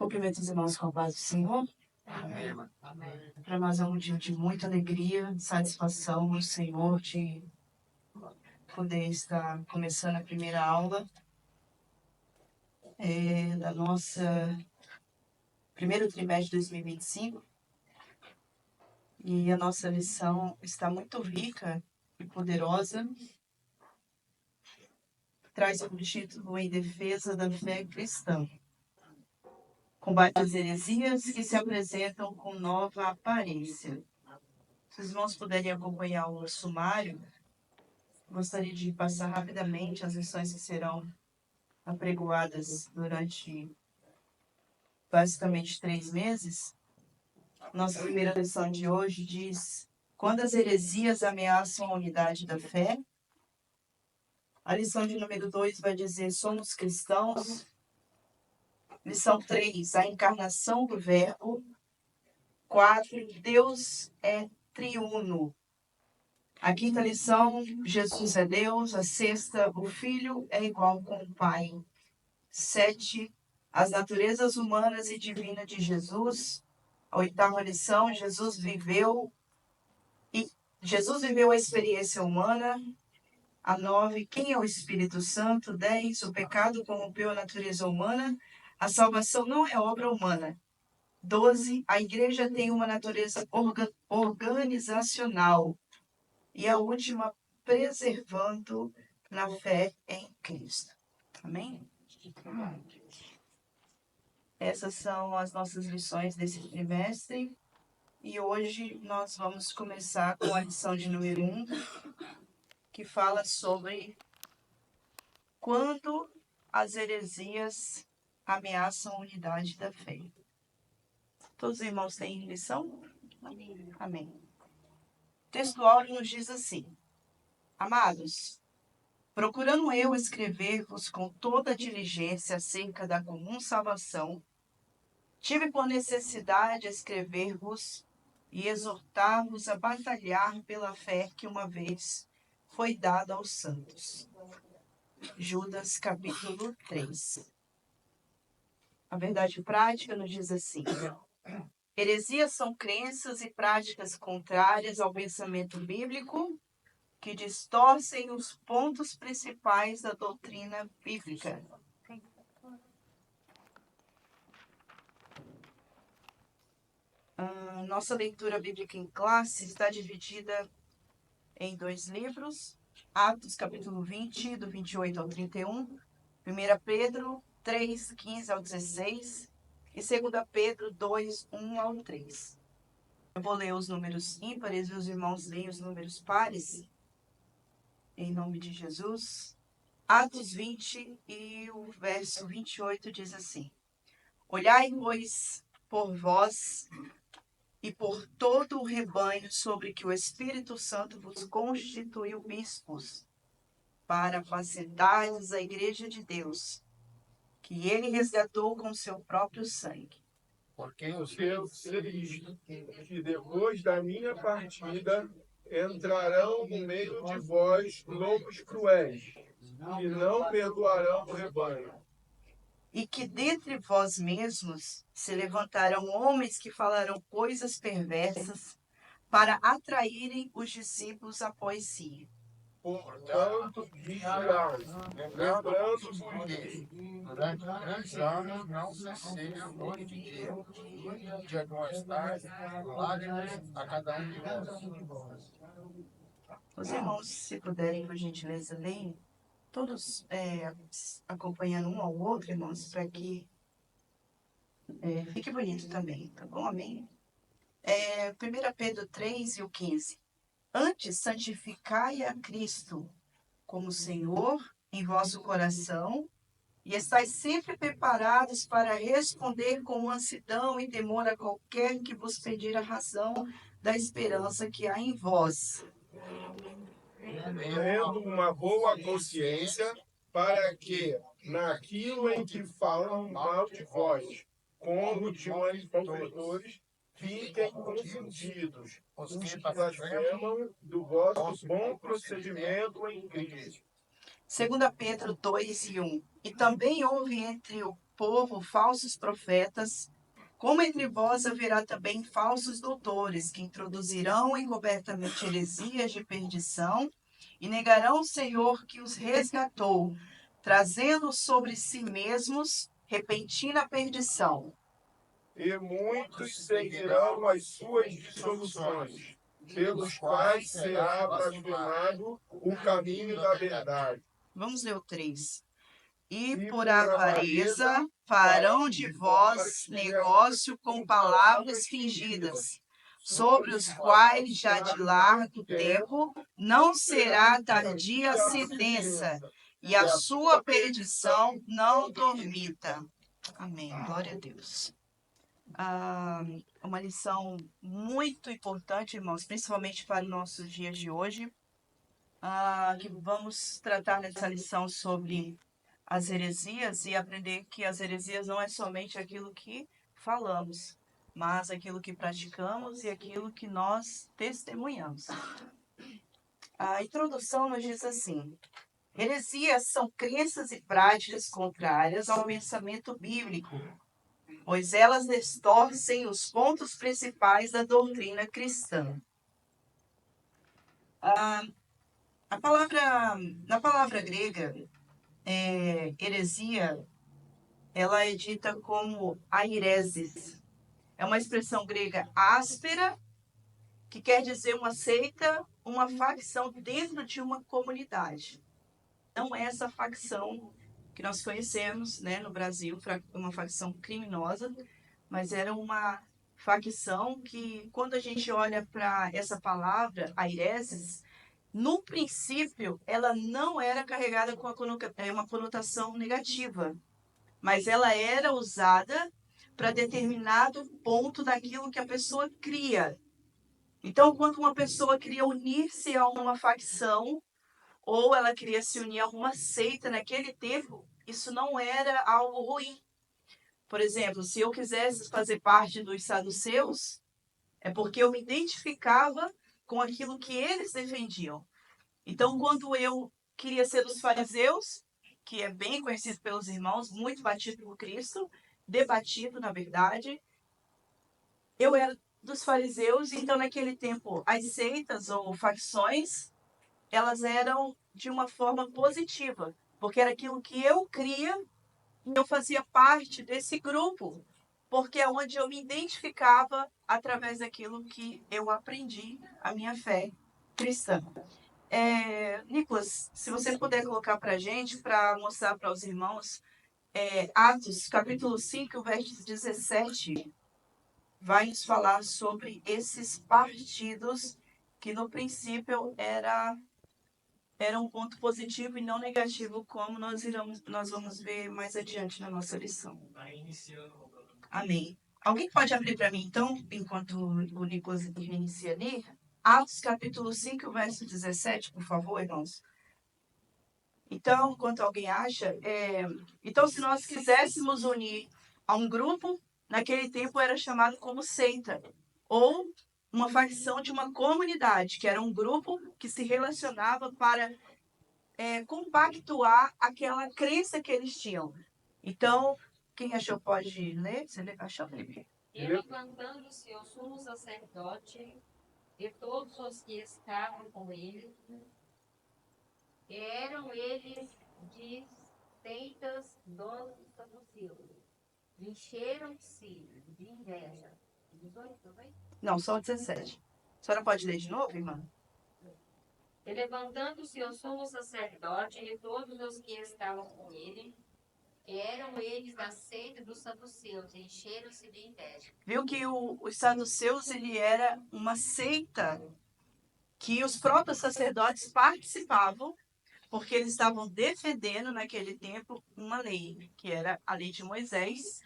Cumprimento os irmãos com a paz do Senhor. Amém. Para nós é um dia de muita alegria, satisfação no Senhor de poder estar começando a primeira aula da nossa primeiro trimestre de 2025. E a nossa lição está muito rica e poderosa. Traz o título Em Defesa da Fé Cristã. Combate às heresias que se apresentam com nova aparência. Se os irmãos puderem acompanhar o sumário, gostaria de passar rapidamente as lições que serão apregoadas durante basicamente 3 meses. Nossa primeira lição de hoje diz: quando as heresias ameaçam a unidade da fé. A lição de número 2 vai dizer: somos cristãos. Lição 3, a encarnação do Verbo. 4, Deus é triuno. A quinta lição, Jesus é Deus. A sexta, o Filho é igual com o Pai. 7, as naturezas humanas e divinas de Jesus. A oitava lição, Jesus viveu a experiência humana. A 9, quem é o Espírito Santo? 10, o pecado corrompeu a natureza humana. A salvação não é obra humana. 12, a igreja tem uma natureza organizacional. E a última, preservando na fé em Cristo. Amém? Essas são as nossas lições desse trimestre. E hoje nós vamos começar com a lição de número 1, que fala sobre quando as heresias ameaçam a unidade da fé. Todos os irmãos têm lição? Amém. Amém. O texto áureo nos diz assim: amados, procurando eu escrever-vos com toda diligência acerca da comum salvação, tive por necessidade escrever-vos e exortar-vos a batalhar pela fé que uma vez foi dada aos santos. Judas, capítulo 3. A verdade prática nos diz assim: heresias são crenças e práticas contrárias ao pensamento bíblico que distorcem os pontos principais da doutrina bíblica. Nossa leitura bíblica em classe está dividida em 2 livros: Atos, capítulo 20, do 28 ao 31, 1 Pedro 3, 15 ao 16 e 2 Pedro 2, 1 ao 3. Eu vou ler os números ímpares e os irmãos leem os números pares, em nome de Jesus. Atos 20 e o verso 28 diz assim: olhai, pois, por vós e por todo o rebanho sobre que o Espírito Santo vos constituiu bispos, para apacentardes a igreja de Deus, que ele resgatou com seu próprio sangue. Porque eu sei que depois da minha partida entrarão no meio de vós lobos cruéis, que não perdoarão o rebanho. E que dentre vós mesmos se levantarão homens que falarão coisas perversas para atraírem os discípulos após si. Portanto, vigiai, lembrando-vos que durante 3 anos não cessei noite e dia de admoestar com lágrimas a cada um de vós. Os irmãos, se puderem, por gentileza, leem, todos acompanhando um ao outro, irmãos, para que fique bonito também, tá bom? Amém? 1 Pedro 3 e o 15. Antes, santificai a Cristo como Senhor em vosso coração, e estáis sempre preparados para responder com mansidão e temor a qualquer que vos pedir a razão da esperança que há em vós. Tendo uma boa consciência, para que, naquilo em que falam mal de vós, como de malfeitores, fiquem confundidos os que blasfemam do vosso bom procedimento em Cristo. 2 Pedro 2 e 1. E também houve entre povo falsos profetas, como entre vós haverá também falsos doutores, que introduzirão encobertamente heresias de perdição, e negarão o Senhor que os resgatou, trazendo sobre si mesmos repentina perdição. E muitos seguirão as suas dissoluções, pelos quais será blasfemado o caminho da verdade. Vamos ler o 3. E por avareza farão de vós negócio com palavras fingidas, sobre os quais já de largo tempo não será tardia a sentença, e a sua perdição não dormita. Amém. Glória a Deus. Uma lição muito importante, irmãos, principalmente para os nossos dias de hoje, que vamos tratar nessa lição sobre as heresias e aprender que as heresias não é somente aquilo que falamos, mas aquilo que praticamos e aquilo que nós testemunhamos. A introdução nos diz assim: heresias são crenças e práticas contrárias ao pensamento bíblico, pois elas distorcem os pontos principais da doutrina cristã. Na palavra grega, heresia, ela é dita como aireses. É uma expressão grega áspera, que quer dizer uma seita, uma facção dentro de uma comunidade. Não é essa facção que nós conhecemos, né, no Brasil, uma facção criminosa, mas era uma facção que, quando a gente olha para essa palavra, aireses, no princípio, ela não era carregada com uma conotação negativa, mas ela era usada para determinado ponto daquilo que a pessoa cria. Então, quando uma pessoa queria unir-se a uma facção, ou ela queria se unir a uma seita naquele tempo, isso não era algo ruim. Por exemplo, se eu quisesse fazer parte dos saduceus, é porque eu me identificava com aquilo que eles defendiam. Então, quando eu queria ser dos fariseus, que é bem conhecido pelos irmãos, muito batido por Cristo, debatido, na verdade, eu era dos fariseus, então naquele tempo as seitas ou facções, elas eram de uma forma positiva, porque era aquilo que eu cria e eu fazia parte desse grupo, porque é onde eu me identificava através daquilo que eu aprendi, a minha fé cristã. Nicolas, se você puder colocar para a gente, para mostrar para os irmãos, Atos, capítulo 5, verso 17, vai nos falar sobre esses partidos que no princípio era um ponto positivo e não negativo, como nós vamos ver mais adiante na nossa lição. Amém. Alguém pode abrir para mim, então, enquanto o Nicolas inicia ali? Atos, capítulo 5, verso 17, por favor, irmãos. Então, enquanto alguém acha, então, se nós quiséssemos unir a um grupo, naquele tempo era chamado como seita, ou uma facção de uma comunidade, que era um grupo que se relacionava para compactuar aquela crença que eles tinham. Então, quem achou pode ler? Você achou, Felipe? E levantando-se o sumo sacerdote e todos os que estavam com ele, eram eles de seitas dos saduceus, encheram-se de inveja. 18 também? Não, só o 17. A senhora pode ler de novo, irmã? E levantando-se o sumo sacerdote e todos os que estavam com ele, eram eles da seita dos saduceus, encheram-se de inveja. Viu que os saduceus, ele era uma seita que os próprios sacerdotes participavam, porque eles estavam defendendo naquele tempo uma lei, que era a lei de Moisés.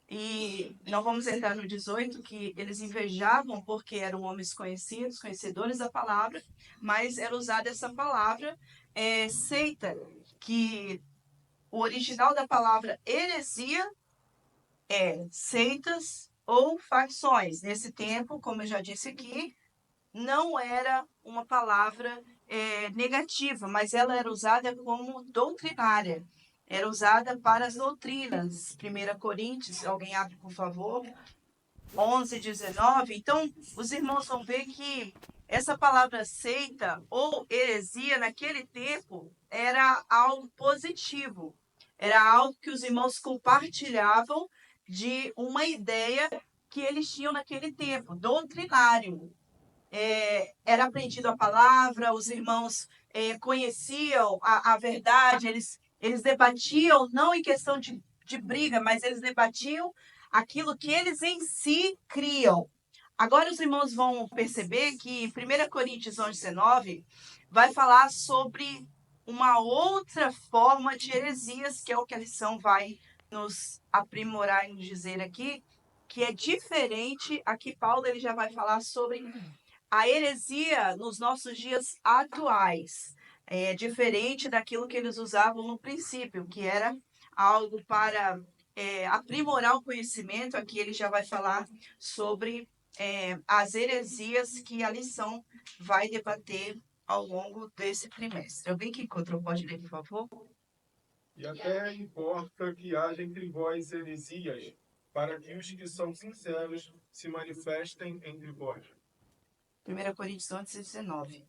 E não vamos entrar no 18, que eles invejavam porque eram homens conhecidos, conhecedores da palavra, mas era usada essa palavra seita, que o original da palavra heresia é seitas ou facções. Nesse tempo, como eu já disse aqui, não era uma palavra negativa, mas ela era usada como doutrinária. era usada para as doutrinas. 1 Coríntios, alguém abre, por favor, 11, 19. Então, os irmãos vão ver que essa palavra seita ou heresia, naquele tempo, era algo positivo. Era algo que os irmãos compartilhavam de uma ideia que eles tinham naquele tempo, doutrinário. Era aprendido a palavra, os irmãos conheciam a verdade, eles debatiam, não em questão de briga, mas eles debatiam aquilo que eles em si criam. Agora os irmãos vão perceber que 1 Coríntios 11, 19 vai falar sobre uma outra forma de heresias, que é o que a lição vai nos aprimorar em dizer aqui, que é diferente. Aqui Paulo ele já vai falar sobre a heresia nos nossos dias atuais. É diferente daquilo que eles usavam no princípio, que era algo para aprimorar o conhecimento. Aqui ele já vai falar sobre as heresias que a lição vai debater ao longo desse trimestre. Alguém que encontrou pode ler, por favor? E até importa que haja entre vós heresias, para que os que são sinceros se manifestem entre vós. 1 Coríntios 11, 19.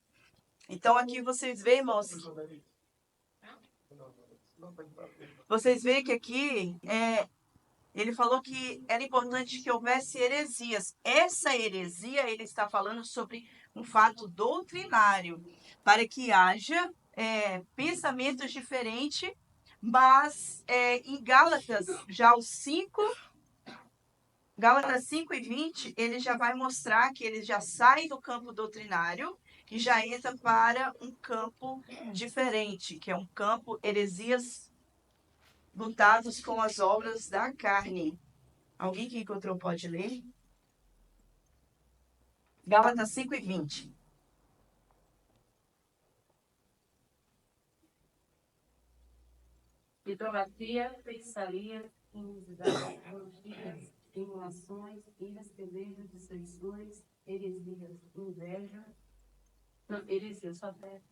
Então aqui vocês veem, irmãos, vocês veem que aqui ele falou que era importante que houvesse heresias. Essa heresia, ele está falando sobre um fato doutrinário, para que haja pensamentos diferentes, mas em Gálatas, já os 5, Gálatas 5 e 20, ele já vai mostrar que ele já sai do campo doutrinário e já entra para um campo diferente, que é um campo heresias lutados com as obras da carne. Alguém que encontrou pode ler? Gálatas 5 e 20. Idolatria, feitiçaria, inimizade, orgias, emulações, iras, desejos, dissensões, heresias, inveja. Não, heresia, só até.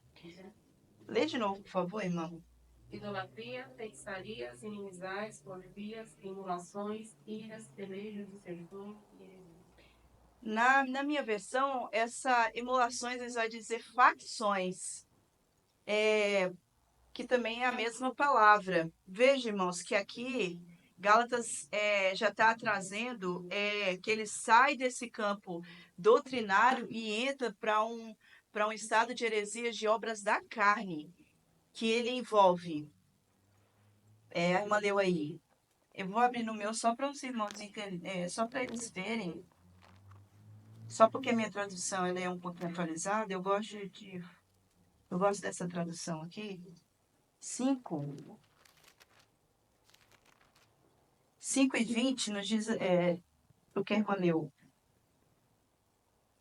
Lê de novo, por favor, irmão. Idolatria, feitiçarias, inimizades, orgias, emulações, iras, desejos, dissensões e heresias. Na minha versão, essa emulações vai dizer facções, que também é a mesma palavra. Veja, irmãos, que aqui Gálatas já está trazendo que ele sai desse campo doutrinário e entra para um estado de heresias de obras da carne, que ele envolve. A irmã leu aí. Eu vou abrir no meu só para os irmãos entenderem, só para eles verem. Só porque minha tradução ela é um pouco atualizada, eu gosto dessa tradução aqui. 5 e 20 nos diz o que a irmã leu.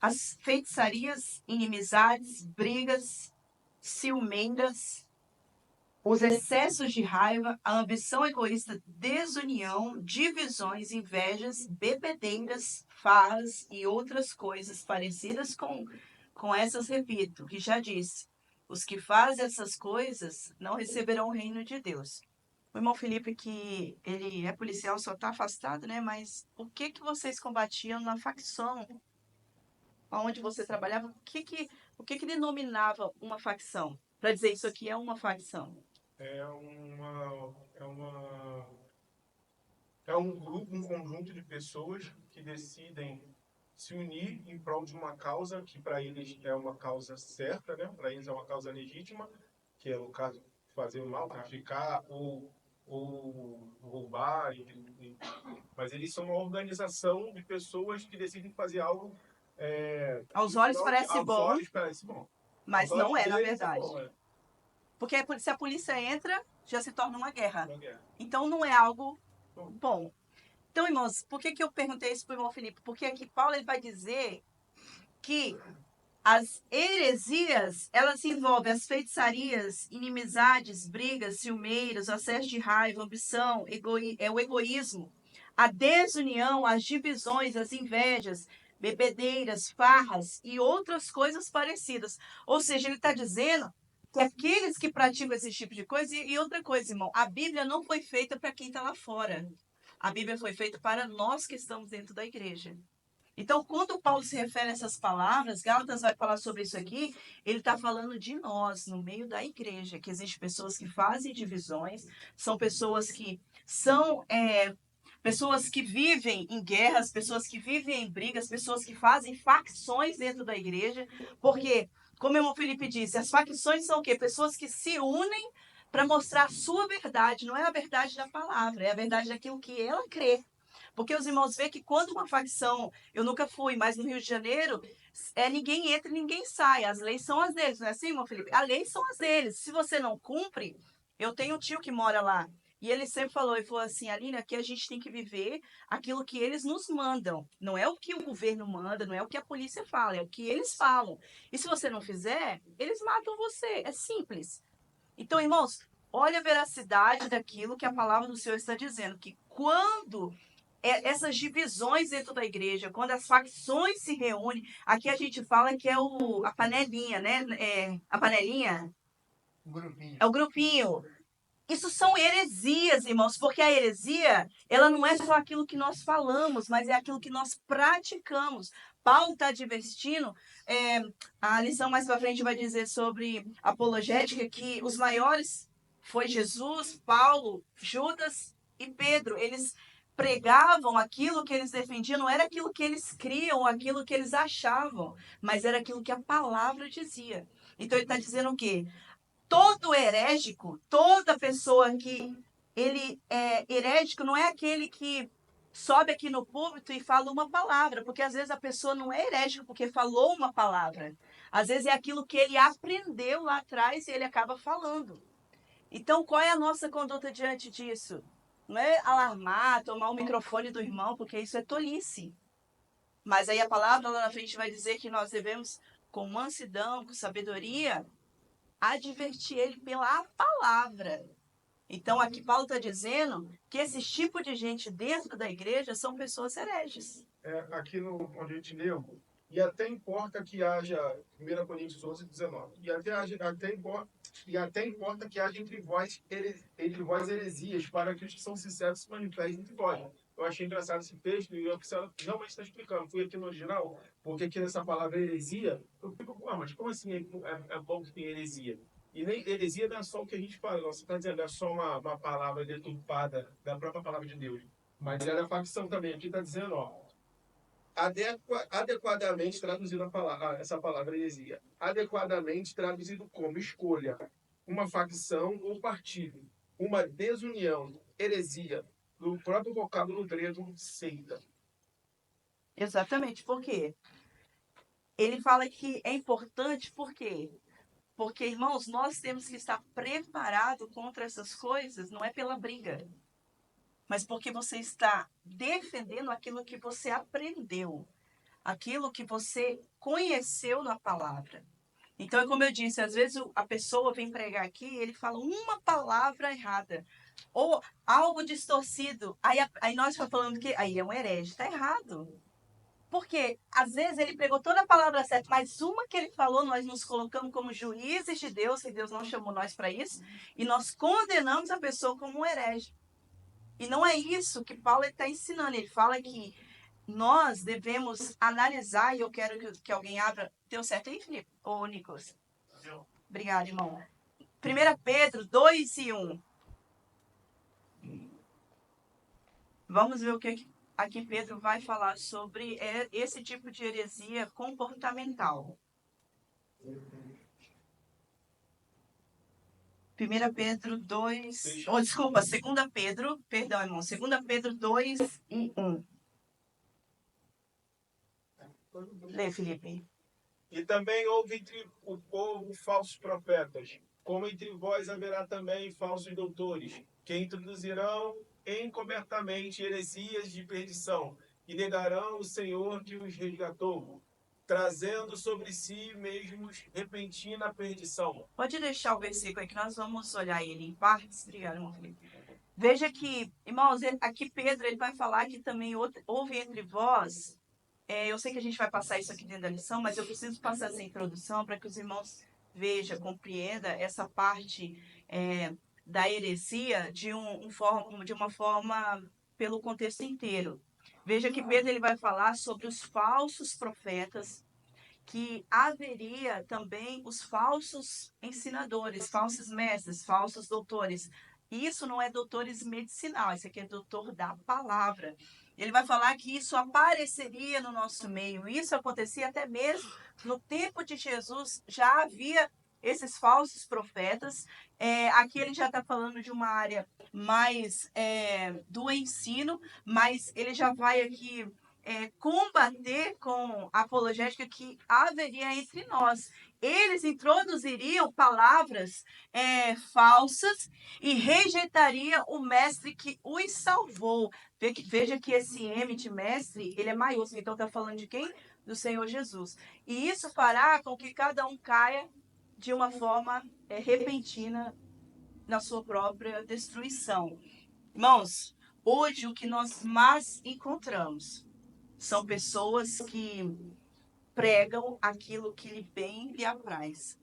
As feitiçarias, inimizades, brigas, ciumeiras, os excessos de raiva, a ambição egoísta, desunião, divisões, invejas, bebedeiras, farras e outras coisas parecidas com essas, repito, que já disse. Os que fazem essas coisas não receberão o reino de Deus. O irmão Felipe, que ele é policial, só está afastado, né? Mas o que vocês combatiam na facção? Onde você trabalhava? O que denominava uma facção? Para dizer isso aqui é uma facção. É um grupo, um conjunto de pessoas que decidem se unir em prol de uma causa que para eles é uma causa certa, né? Para eles é uma causa legítima, que é, no caso, fazer o mal, traficar ou roubar. Mas eles são uma organização de pessoas que decidem fazer algo... aos olhos parece bom, mas não é, na verdade. Bom, Porque se a polícia entra, já se torna uma guerra. Então não é algo bom. Então, irmãos, por que eu perguntei isso para o irmão Felipe? Porque aqui Paulo ele vai dizer que as heresias, elas envolvem as feitiçarias, inimizades, brigas, ciumeiros, acesso de raiva, ambição, o egoísmo, a desunião, as divisões, as invejas, bebedeiras, farras e outras coisas parecidas. Ou seja, ele está dizendo que aqueles que praticam esse tipo de coisa, e outra coisa, irmão, a Bíblia não foi feita para quem está lá fora. A Bíblia foi feita para nós que estamos dentro da igreja. Então, quando Paulo se refere a essas palavras, Gálatas vai falar sobre isso aqui, ele está falando de nós, no meio da igreja, que existem pessoas que fazem divisões, são pessoas que são pessoas que vivem em guerras, pessoas que vivem em brigas, pessoas que fazem facções dentro da igreja, porque, como o irmão Felipe disse, as facções são o quê? Pessoas que se unem para mostrar a sua verdade, não é a verdade da palavra, é a verdade daquilo que ela crê. Porque os irmãos veem que quando uma facção, eu nunca fui, mas no Rio de Janeiro, ninguém entra e ninguém sai. As leis são as deles, não é assim, irmão Felipe? As leis são as deles. Se você não cumpre, eu tenho um tio que mora lá. E ele sempre falou, ele falou assim, Aline, aqui a gente tem que viver aquilo que eles nos mandam. Não é o que o governo manda, não é o que a polícia fala, é o que eles falam. E se você não fizer, eles matam você. É simples. Então, irmãos, olha a veracidade daquilo que a palavra do Senhor está dizendo, que quando essas divisões dentro da igreja, quando as facções se reúnem, aqui a gente fala que é a panelinha, né? A panelinha é o grupinho. Isso são heresias, irmãos, porque a heresia, ela não é só aquilo que nós falamos, mas é aquilo que nós praticamos. Paulo está advertindo, a lição mais para frente vai dizer sobre apologética, que os maiores foi Jesus, Paulo, Judas e Pedro. Eles pregavam aquilo que eles defendiam, não era aquilo que eles criam, aquilo que eles achavam, mas era aquilo que a palavra dizia. Então ele está dizendo o quê? Todo herético, toda pessoa que ele é herético, não é aquele que sobe aqui no púlpito e fala uma palavra, porque às vezes a pessoa não é herético porque falou uma palavra. Às vezes é aquilo que ele aprendeu lá atrás e ele acaba falando. Então, qual é a nossa conduta diante disso? Não é alarmar, tomar o microfone do irmão, porque isso é tolice. Mas aí a palavra lá na frente vai dizer que nós devemos, com mansidão, com sabedoria, advertir ele pela palavra. Então, aqui Paulo está dizendo que esse tipo de gente dentro da igreja são pessoas hereges. Aqui onde a gente leu, e até importa que haja, 1 Coríntios 11, 19, e até importa que haja entre vós heresias, para que os que são sinceros se manifestem entre vós. Eu achei engraçado esse texto e eu realmente está explicando. Fui aqui no original, porque aqui nessa palavra heresia, eu fico, mas como assim é bom que tem heresia? E nem heresia não é só o que a gente fala, você está dizendo, é só uma palavra deturpada da própria palavra de Deus. Mas ela é facção também. Aqui está dizendo, adequadamente traduzido essa palavra heresia. Adequadamente traduzido como escolha, uma facção ou partido, uma desunião, heresia, do próprio vocábulo grego, seita. Exatamente. Por quê? Ele fala que é importante, por quê? Porque, irmãos, nós temos que estar preparados contra essas coisas, não é pela briga, mas porque você está defendendo aquilo que você aprendeu, aquilo que você conheceu na palavra. Então, é como eu disse, às vezes a pessoa vem pregar aqui e ele fala uma palavra errada, ou algo distorcido, aí nós estamos falando que aí é um herege, está errado. Porque, às vezes, ele pregou toda a palavra certa, mas uma que ele falou, nós nos colocamos como juízes de Deus, que Deus não chamou nós para isso, e nós condenamos a pessoa como um herege. E não é isso que Paulo está ensinando. Ele fala que nós devemos analisar, e eu quero que alguém abra. Deu certo aí, Felipe? Ou Nicolas? Obrigada, irmão. 1 Pedro 2 e 1. Vamos ver o que aqui Pedro vai falar sobre esse tipo de heresia comportamental. 1 Pedro 2... desculpa, 2 Pedro... Perdão, irmão. 2 Pedro 2 e 1. Lê, Felipe. E também houve entre o povo falsos profetas, como entre vós haverá também falsos doutores, que introduzirão encobertamente heresias de perdição, e negarão o Senhor que os resgatou, trazendo sobre si mesmos repentina perdição. Pode deixar o versículo aí que nós vamos olhar ele em partes. Obrigado, irmão Felipe. Veja que, irmãos, aqui Pedro ele vai falar que também houve entre vós. Eu sei que a gente vai passar isso aqui dentro da lição, mas eu preciso passar essa introdução para que os irmãos veja, compreenda essa parte da heresia de uma forma pelo contexto inteiro. Veja que Pedro ele vai falar sobre os falsos profetas, que haveria também os falsos ensinadores, falsos mestres, falsos doutores. E isso não é doutores medicinal, isso aqui é doutor da palavra. Ele vai falar que isso apareceria no nosso meio. Isso acontecia até mesmo no tempo de Jesus, já havia esses falsos profetas. Aqui ele já está falando de uma área mais do ensino, mas ele já vai aqui combater com a apologética que haveria entre nós. Eles introduziriam palavras falsas e rejeitariam o mestre que os salvou. Veja que esse M de mestre, ele é maiúsculo, então está falando de quem? Do Senhor Jesus. E isso fará com que cada um caia de uma forma repentina na sua própria destruição. Irmãos, hoje o que nós mais encontramos são pessoas que pregam aquilo que lhe bem lhe apraz.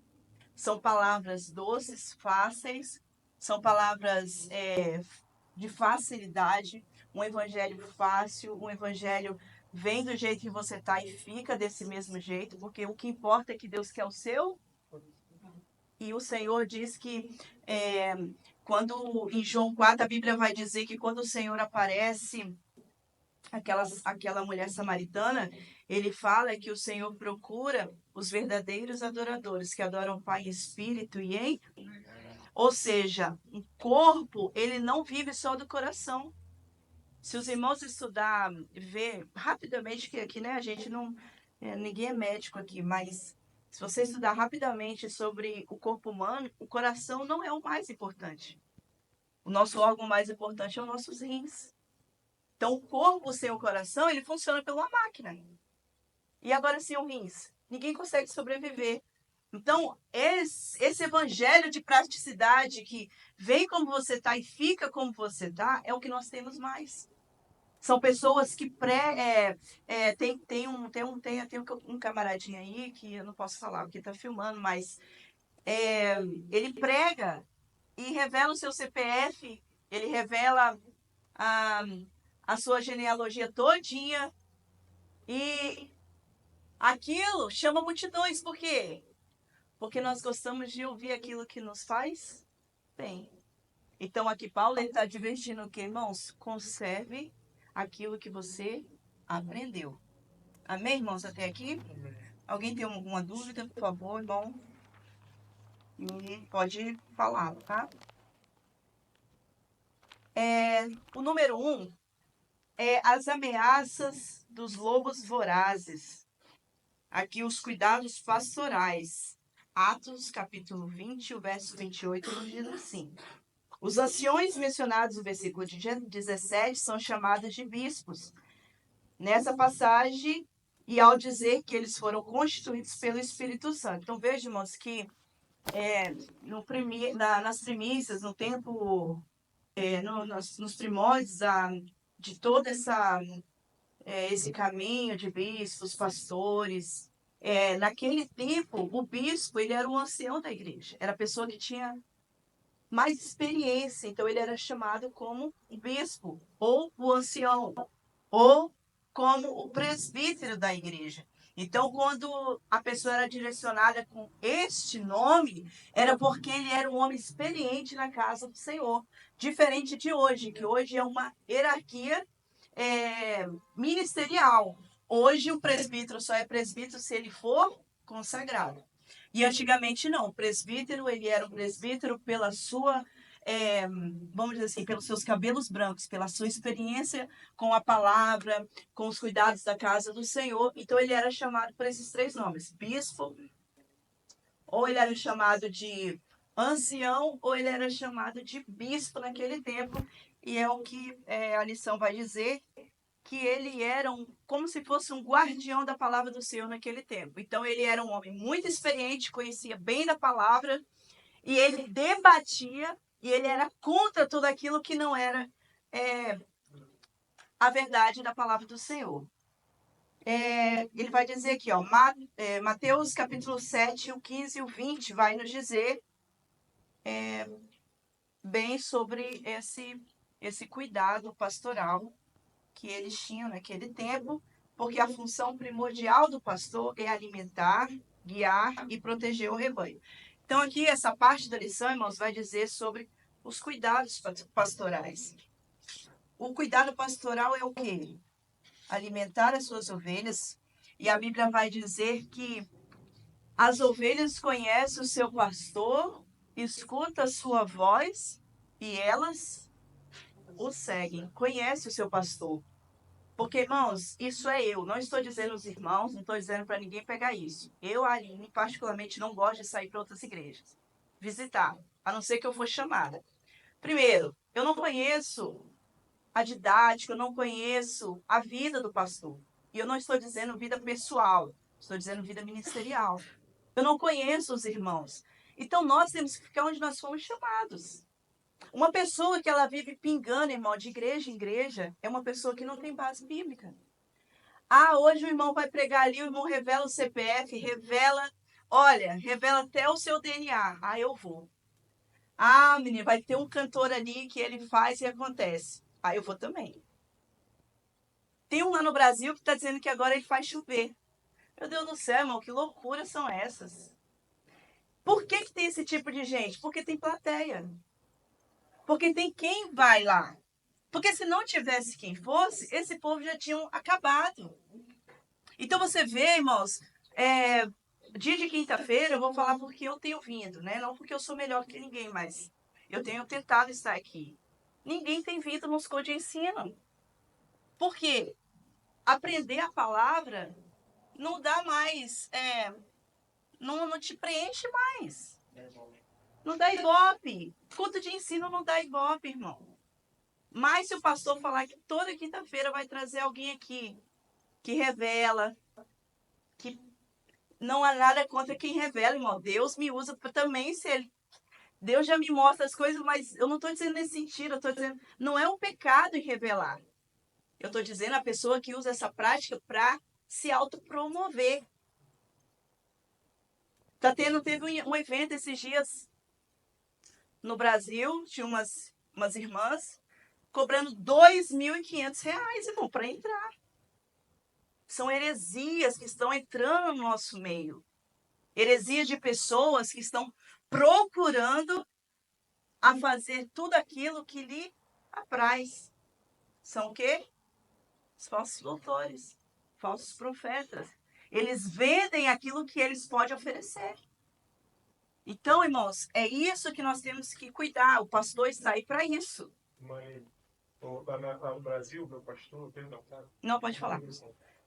São palavras doces, fáceis, são palavras de facilidade, um evangelho fácil, um evangelho vem do jeito que você está e fica desse mesmo jeito, porque o que importa é que Deus quer o seu. E o Senhor diz que quando em João 4 a Bíblia vai dizer que quando o Senhor aparece aquela mulher samaritana, ele fala que o Senhor procura os verdadeiros adoradores, que adoram o Pai em espírito e em... Ou seja, o corpo, ele não vive só do coração. Se os irmãos estudar, ver rapidamente, que aqui, né, a gente não... ninguém é médico aqui, mas se você estudar rapidamente sobre o corpo humano, o coração não é o mais importante. O nosso órgão mais importante é os nossos rins. Então, o corpo sem o coração, ele funciona pela máquina. E agora, sem o rins, ninguém consegue sobreviver. Então, esse evangelho de praticidade que vem como você está e fica como você está, é o que nós temos mais. São pessoas que tem um camaradinho aí, que eu não posso falar porque está filmando, mas ele prega e revela o seu CPF, ele revela a sua genealogia todinha, e aquilo chama multidões. Por quê? Porque nós gostamos de ouvir aquilo que nos faz bem. Então aqui Paulo está divertindo que, irmãos, conserve aquilo que você aprendeu. Amém, irmãos, até aqui? Alguém tem alguma dúvida, por favor, irmão? Pode falar, tá? O número 1 é as ameaças dos lobos vorazes. Aqui os cuidados pastorais. Atos, capítulo 20, o verso 28, nos diz assim: os anciões mencionados no versículo 17 são chamados de bispos. Nessa passagem, e ao dizer que eles foram constituídos pelo Espírito Santo. Então, veja, irmãos, que nas primícias, no tempo, nos primórdios de todo esse caminho de bispos, pastores, naquele tempo, o bispo ele era o ancião da igreja, era a pessoa que tinha mais experiência, então ele era chamado como bispo, ou o ancião, ou como o presbítero da igreja. Então, quando a pessoa era direcionada com este nome, era porque ele era um homem experiente na casa do Senhor. Diferente de hoje, que hoje é uma hierarquia ministerial. Hoje o presbítero só é presbítero se ele for consagrado. E antigamente não, o presbítero ele era um presbítero pela sua, vamos dizer assim, pelos seus cabelos brancos, pela sua experiência com a palavra, com os cuidados da casa do Senhor. Então ele era chamado por esses 3 nomes: bispo, ou ele era chamado de ancião, ou ele era chamado de bispo naquele tempo. E é o que a lição vai dizer, que ele era como se fosse um guardião da palavra do Senhor naquele tempo. Então, ele era um homem muito experiente, conhecia bem da palavra, e ele debatia, e ele era contra tudo aquilo que não era a verdade da palavra do Senhor. ele vai dizer aqui, ó, Mateus capítulo 7, o 15 e o 20, vai nos dizer bem sobre esse cuidado pastoral que eles tinham naquele tempo, porque a função primordial do pastor é alimentar, guiar e proteger o rebanho. Então, aqui, essa parte da lição, irmãos, vai dizer sobre os cuidados pastorais. O cuidado pastoral é o quê? Alimentar as suas ovelhas. E a Bíblia vai dizer que as ovelhas conhecem o seu pastor, escutam a sua voz e elas o seguem. Conhece o seu pastor. Porque, irmãos, isso é eu. Não estou dizendo os irmãos, não estou dizendo para ninguém pegar isso. Eu, Aline, particularmente, não gosto de sair para outras igrejas. Visitar, a não ser que eu for chamada. Primeiro, eu não conheço a didática, eu não conheço a vida do pastor. E eu não estou dizendo vida pessoal, estou dizendo vida ministerial. Eu não conheço os irmãos. Então, nós temos que ficar onde nós fomos chamados. Uma pessoa que ela vive pingando, irmão, de igreja em igreja, é uma pessoa que não tem base bíblica. Ah, hoje o irmão vai pregar ali, o irmão revela o CPF, revela até o seu DNA. Ah, eu vou. Ah, menina, vai ter um cantor ali que ele faz e acontece. Ah, eu vou também. Tem um lá no Brasil que está dizendo que agora ele faz chover. Meu Deus do céu, irmão, que loucuras são essas? Por que tem esse tipo de gente? Porque tem plateia. Porque tem quem vai lá. Porque se não tivesse quem fosse, esse povo já tinha acabado. Então você vê, irmãos, dia de quinta-feira eu vou falar porque eu tenho vindo, né? Não porque eu sou melhor que ninguém, mas eu tenho tentado estar aqui. Ninguém tem vindo nos coach de ensino. Por quê? Aprender a palavra não dá mais, não te preenche mais. Não dá ibope. Culto de ensino não dá ibope, irmão. Mas se o pastor falar que toda quinta-feira vai trazer alguém aqui que revela, que não há nada contra quem revela, irmão. Deus me usa também se ele... Deus já me mostra as coisas, mas eu não estou dizendo nesse sentido. Eu estou dizendo, não é um pecado em revelar. Eu estou dizendo a pessoa que usa essa prática para se autopromover. Teve um evento esses dias no Brasil, tinha umas irmãs cobrando R$ 2.500, irmão, para entrar. São heresias que estão entrando no nosso meio. Heresias de pessoas que estão procurando a fazer tudo aquilo que lhe apraz. São o quê? Os falsos doutores, falsos profetas. Eles vendem aquilo que eles podem oferecer. Então, irmãos, é isso que nós temos que cuidar. O pastor está aí para isso. Mas, lá no Brasil, meu pastor, perdão, cara. Não, pode falar.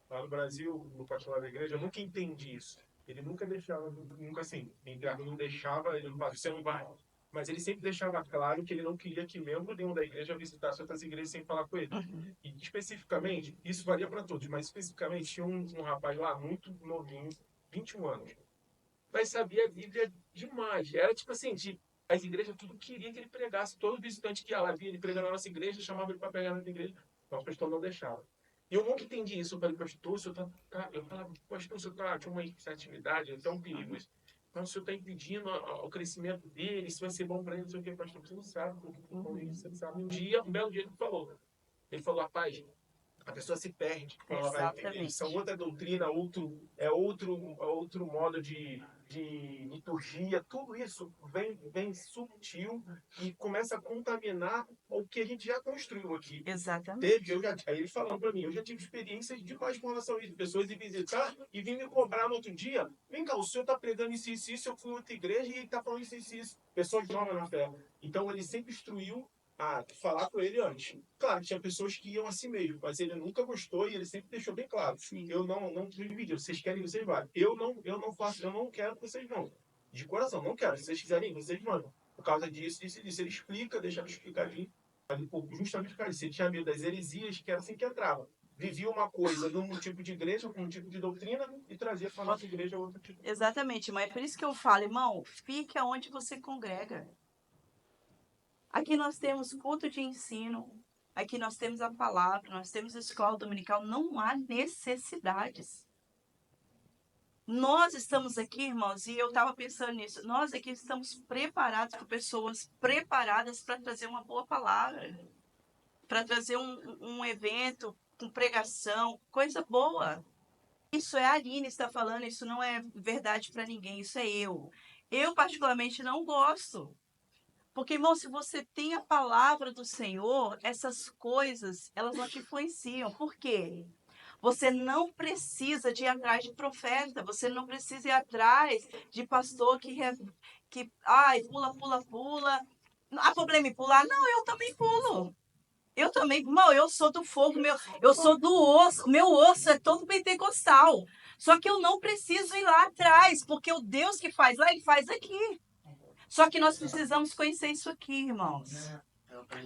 Lá no Brasil, no pastor lá da igreja, eu nunca entendi isso. Ele nunca deixava, nunca assim, não deixava, ele não falava, você não vai. Mas ele sempre deixava claro que ele não queria que membro nenhum da igreja visitasse outras igrejas sem falar com ele. Uhum. E especificamente, isso varia para todos, mas especificamente tinha um rapaz lá muito novinho, 21 anos. Mas sabia a Bíblia demais. Era tipo assim, as igrejas tudo queria que ele pregasse. Todo visitante que ia lá, via ele pregando na nossa igreja, chamava ele para pregar na nossa igreja. Mas o pastor não deixava. E eu nunca entendi isso. Eu falei, pastor, o senhor tá... Eu falava, pastor, o senhor tinha uma insensibilidade, então é um perigo isso. Então, o senhor está impedindo o crescimento dele, isso vai ser bom para ele, não sei o que, pastor. Você não sabe, você não sabe. Um belo dia, ele falou, rapaz, a pessoa se perde quando ela vai entender. Isso é outra doutrina, outro modo de liturgia. Tudo isso vem subtil e começa a contaminar o que a gente já construiu aqui. Exatamente. Aí ele falando para mim, eu já tive experiências demais com relação a isso. Pessoas ir visitar e vir me cobrar no outro dia. Vem cá, o senhor está pregando isso, eu fui em outra igreja e ele está falando isso. Pessoas novas na fé. Então ele sempre instruiu a falar com ele antes. Claro, tinha pessoas que iam assim mesmo, mas ele nunca gostou e ele sempre deixou bem claro. Sim. Eu não dividir. Vocês querem, vocês vão. Eu não faço, eu não quero que vocês vão. De coração, não quero. Se vocês quiserem, vocês vão. Por causa disso. Ele explica, deixa explicadinho. Justamente por causa disso. Ele tinha medo das heresias, que era assim que entrava. Vivia uma coisa num tipo de igreja, com um tipo de doutrina, e trazia para a nossa igreja outro tipo. Exatamente, mas é por isso que eu falo, irmão, fique aonde você congrega. Aqui nós temos culto de ensino, Aqui nós temos a palavra, nós temos a escola dominical, não há necessidades. Nós estamos aqui, irmãos, e eu estava pensando nisso, nós aqui estamos preparados por pessoas preparadas para trazer uma boa palavra, para trazer um evento com pregação, coisa boa. Isso é a Aline está falando, isso não é verdade para ninguém, isso é eu. Eu, particularmente, não gosto. Porque, irmão, se você tem a palavra do Senhor, essas coisas, elas não te influenciam. Por quê? Você não precisa de ir atrás de profeta, você não precisa ir atrás de pastor ai, pula, pula, pula. Há problema em pular? Não, eu também pulo. Eu também, irmão, eu sou do fogo, eu sou do osso, meu osso é todo pentecostal. Só que eu não preciso ir lá atrás, porque o Deus que faz lá, ele faz aqui. Só que nós precisamos conhecer isso aqui, irmãos.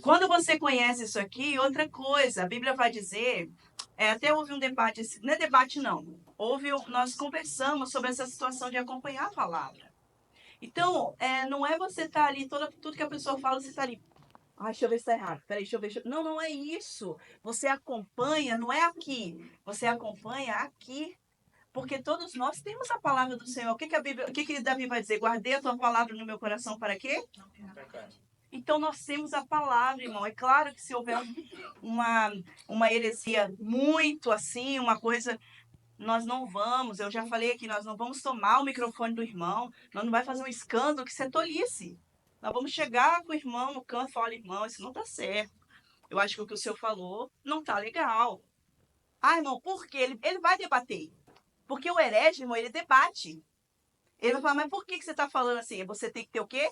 Quando você conhece isso aqui, outra coisa, a Bíblia vai dizer, até houve um debate, não é debate não, nós conversamos sobre essa situação de acompanhar a palavra. Então, não é você estar ali, tudo que a pessoa fala, você está ali, deixa eu ver se está errado, peraí, deixa eu ver. Não, não é isso. Você acompanha, não é aqui, você acompanha aqui. Porque todos nós temos a palavra do Senhor. O que Davi vai dizer? Guardei a tua palavra no meu coração para quê? Então nós temos a palavra, irmão. É claro que se houver uma heresia muito assim, uma coisa, nós não vamos. Eu já falei aqui, nós não vamos tomar o microfone do irmão. Nós não vai fazer um escândalo que isso é tolice. Nós vamos chegar com o irmão no canto e falar, irmão, isso não está certo. Eu acho que o que o senhor falou não está legal. Irmão, por quê? Ele vai debater. Porque o herege, irmão, ele debate. Ele vai falar, mas por que você está falando assim? Você tem que ter o quê?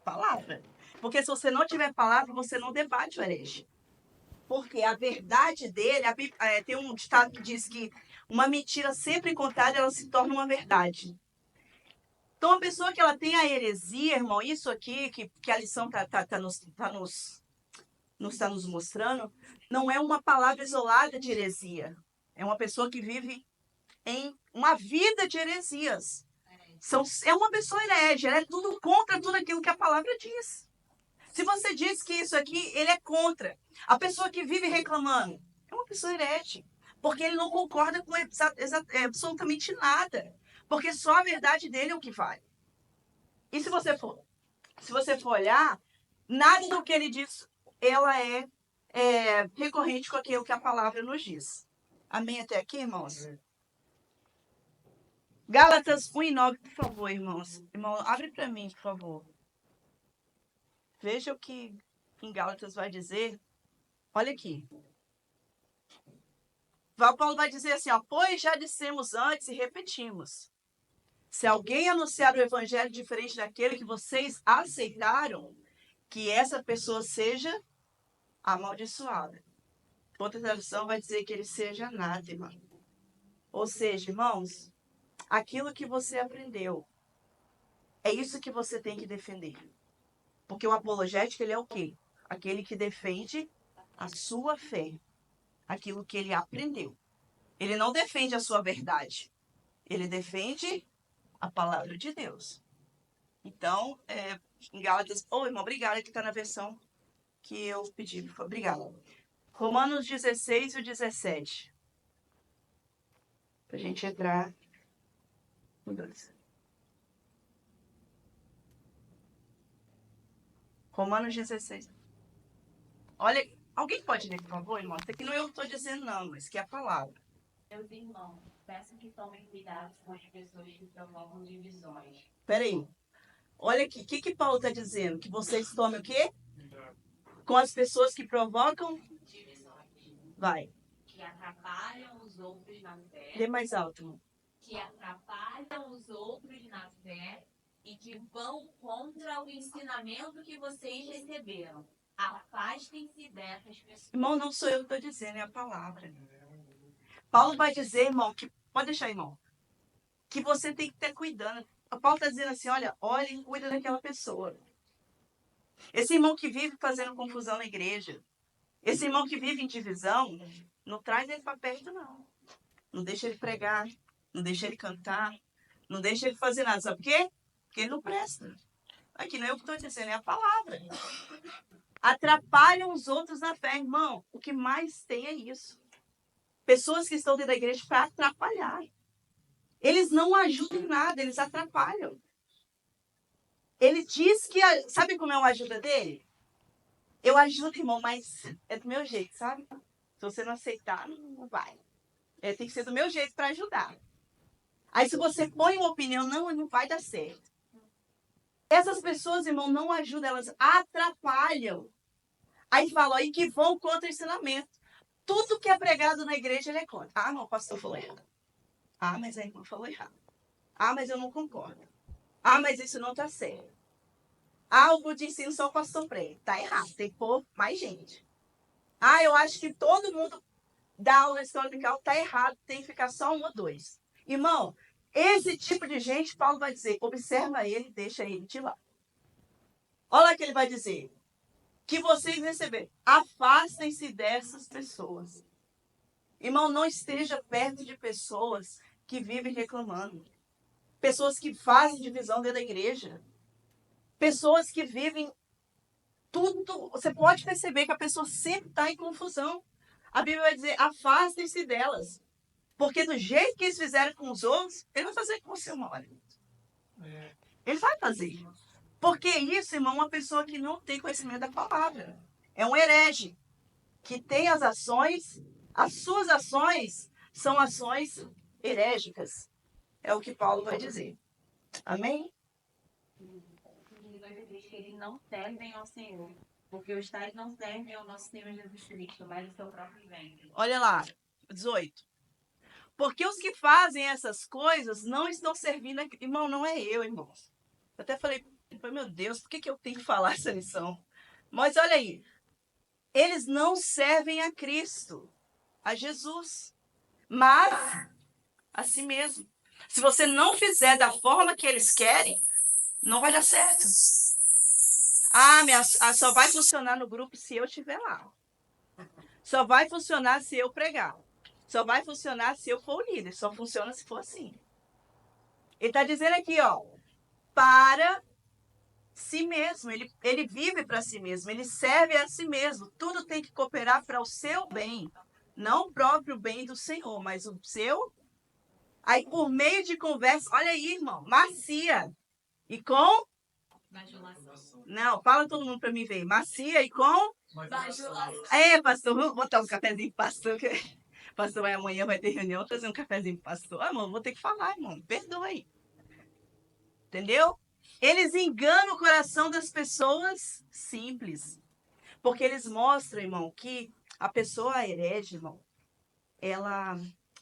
Palavra. Porque se você não tiver palavra, você não debate o herege. Porque a verdade dele, tem um ditado que diz que uma mentira sempre contada, ela se torna uma verdade. Então, a pessoa que ela tem a heresia, irmão, isso aqui, que a lição está nos mostrando, não é uma palavra isolada de heresia. É uma pessoa que vive em uma vida de heresias. É uma pessoa herege, ela é tudo contra tudo aquilo que a palavra diz. Se você diz que isso aqui, ele é contra. A pessoa que vive reclamando é uma pessoa herege, porque ele não concorda com absolutamente nada. Porque só a verdade dele é o que vale. E se você for olhar, nada do que ele diz, ela é recorrente com aquilo que a palavra nos diz. Amém até aqui, irmãos? Gálatas 1:9, por favor, irmãos. Irmão, abre para mim, por favor. Veja o que em Gálatas vai dizer. Olha aqui. Paulo vai dizer assim, pois já dissemos antes e repetimos. Se alguém anunciar o evangelho diferente daquele que vocês aceitaram, que essa pessoa seja amaldiçoada. Outra tradução vai dizer que ele seja anátema. Ou seja, irmãos, aquilo que você aprendeu, é isso que você tem que defender. Porque o apologético, ele é o quê? Aquele que defende a sua fé, aquilo que ele aprendeu. Ele não defende a sua verdade, ele defende a palavra de Deus. Então, em Gálatas... irmão, obrigada que está na versão que eu pedi. Obrigada. Romanos 16 e o 17. Para a gente entrar no 2. Romanos 16. Olha, alguém pode ler, por favor, irmão? Isso aqui não eu estou dizendo, não, mas que é a palavra. Meus irmãos, peço que tomem cuidado com as pessoas que provocam divisões. Peraí. Olha aqui, o que Paulo está dizendo? Que vocês tomem o quê? Com as pessoas que provocam Divisões. Vai. Que atrapalham os outros na fé. Dê mais alto, irmão. Que atrapalham os outros na fé e que vão contra o ensinamento que vocês receberam. Afastem-se dessas pessoas. Irmão, não sou eu que estou dizendo, é a palavra. Paulo vai dizer, irmão, que... Pode deixar, irmão. Que você tem que ter cuidado. Paulo está dizendo assim, olha e cuida daquela pessoa. Esse irmão que vive fazendo confusão na igreja, esse irmão que vive em divisão, não traz ele para perto, não. Não deixa ele pregar, não deixa ele cantar, não deixa ele fazer nada. Sabe por quê? Porque ele não presta. Aqui não é eu que estou dizendo, é a palavra. Atrapalham os outros na fé, irmão. O que mais tem é isso. Pessoas que estão dentro da igreja para atrapalhar. Eles não ajudam em nada, eles atrapalham. Ele diz que... Sabe como é a ajuda dele? Eu ajudo, irmão, mas é do meu jeito, sabe? Se você não aceitar, não vai. Tem que ser do meu jeito para ajudar. Aí se você põe uma opinião, não vai dar certo. Essas pessoas, irmão, não ajudam, elas atrapalham. Aí falam aí que vão contra o ensinamento. Tudo que é pregado na igreja, ele é contra. Ah, não, o pastor falou errado. Ah, mas a irmã falou errado. Ah, mas eu não concordo. Ah, mas isso não está certo. Ah, o de ensino só o pastor prega. Está errado, tem que pôr mais gente. Ah, eu acho que todo mundo dá aula na escola dominical, está errado, tem que ficar só um ou dois. Irmão, esse tipo de gente, Paulo vai dizer, observa ele e deixa ele de lá. Olha o que ele vai dizer. Que vocês receberem. Afastem-se dessas pessoas. Irmão, não esteja perto de pessoas que vivem reclamando. Pessoas que fazem divisão dentro da igreja. Pessoas que vivem tudo. Você pode perceber que a pessoa sempre está em confusão. A Bíblia vai dizer, afastem-se delas. Porque do jeito que eles fizeram com os outros, ele vai fazer com você uma hora. Ele vai fazer. Porque isso, irmão, uma pessoa que não tem conhecimento da palavra. É um herege. Que tem as suas ações são ações herégicas. É o que Paulo vai dizer. Amém? Diz que eles não servem ao Senhor. Porque os tais não servem ao nosso Senhor Jesus Cristo, mas ao seu próprio ventre. Olha lá, 18. Porque os que fazem essas coisas não estão servindo a... Irmão, não é eu, irmão. Eu até falei, meu Deus, por que eu tenho que falar essa lição? Mas olha aí. Eles não servem a Cristo, a Jesus, mas a si mesmo. Se você não fizer da forma que eles querem, não vai dar certo. Só vai funcionar no grupo se eu estiver lá. Só vai funcionar se eu pregar. Só vai funcionar se eu for o líder. Só funciona se for assim. Ele está dizendo aqui, ó, para si mesmo. Ele vive para si mesmo. Ele serve a si mesmo. Tudo tem que cooperar para o seu bem. Não o próprio bem do Senhor, mas o seu. Aí, por meio de conversa, olha aí, irmão, macia. E com? Bajulação. Não, fala todo mundo para mim ver. Macia e com? Bajulação. Pastor, vou botar um cafezinho pro pastor. Pastor, amanhã vai ter reunião, trazer um cafezinho pro pastor. Irmão, vou ter que falar, irmão. Perdoe. Entendeu? Eles enganam o coração das pessoas simples. Porque eles mostram, irmão, que a pessoa herege, irmão, ela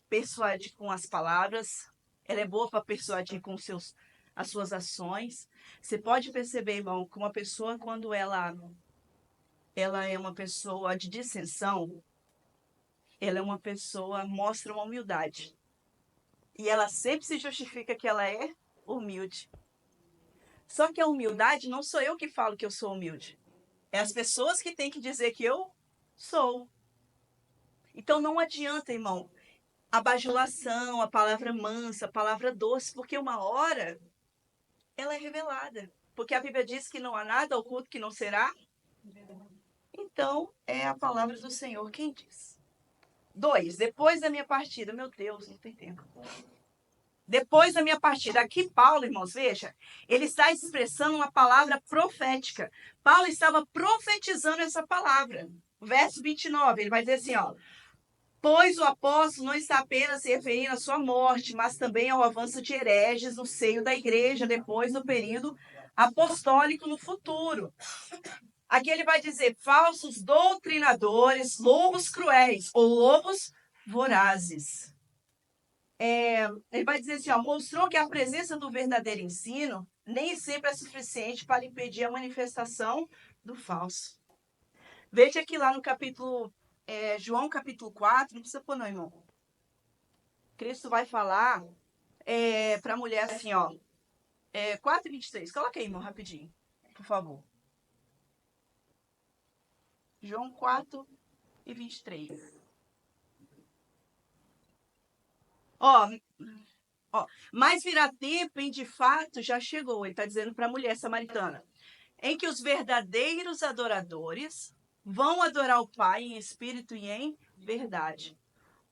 persuade com as palavras, ela é boa para persuadir com as suas ações. Você pode perceber, irmão, que uma pessoa, quando ela é uma pessoa de dissensão, ela é uma pessoa, mostra uma humildade. E ela sempre se justifica que ela é humilde. Só que a humildade não sou eu que falo que eu sou humilde. É as pessoas que têm que dizer que eu sou. Então não adianta, irmão, a bajulação, a palavra mansa, a palavra doce, porque uma hora ela é revelada. Porque a Bíblia diz que não há nada oculto que não será. Então é a palavra do Senhor quem diz. 2. Depois da minha partida, meu Deus, não tem tempo. Depois da minha partida, aqui Paulo, irmãos, veja, ele está expressando uma palavra profética. Paulo estava profetizando essa palavra. Verso 29, ele vai dizer assim, ó. Pois o apóstolo não está apenas se referindo à sua morte, mas também ao avanço de hereges no seio da igreja, depois do período apostólico no futuro. Aqui ele vai dizer falsos doutrinadores, lobos cruéis ou lobos vorazes. Ele vai dizer assim, ó, mostrou que a presença do verdadeiro ensino nem sempre é suficiente para impedir a manifestação do falso. Veja que lá no capítulo, João capítulo 4, não precisa pôr não, irmão. Cristo vai falar para a mulher assim, ó, 4:23, coloca aí, irmão, rapidinho, por favor. João 4:23. Ó, mas virá tempo em de fato já chegou. Ele está dizendo para a mulher samaritana em que os verdadeiros adoradores vão adorar o Pai em espírito e em verdade,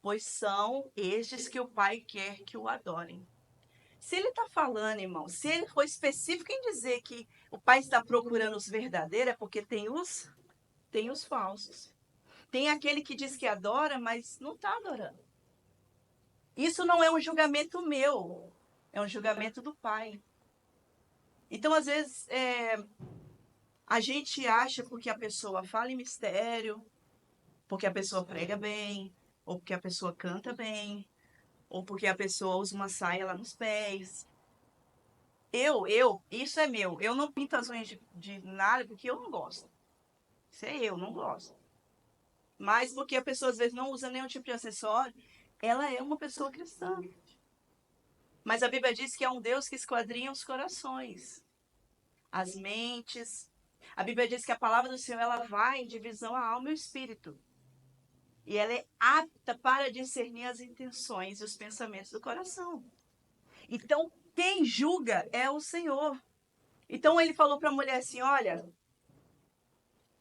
pois são estes que o Pai quer que o adorem. Se ele está falando, irmão, se ele for específico em dizer que o Pai está procurando os verdadeiros, é porque tem os falsos. Tem aquele que diz que adora, mas não está adorando. Isso não é um julgamento meu, é um julgamento do Pai. Então, às vezes, a gente acha porque a pessoa fala em mistério, porque a pessoa prega bem, ou porque a pessoa canta bem, ou porque a pessoa usa uma saia lá nos pés. Isso é meu. Eu não pinto as unhas de nada porque eu não gosto. Isso é eu, não gosto. Mas porque a pessoa às vezes não usa nenhum tipo de acessório, ela é uma pessoa cristã. Mas a Bíblia diz que é um Deus que esquadrinha os corações, as mentes. A Bíblia diz que a palavra do Senhor ela vai em divisão à alma e ao espírito. E ela é apta para discernir as intenções e os pensamentos do coração. Então, quem julga é o Senhor. Então, ele falou para a mulher assim: olha,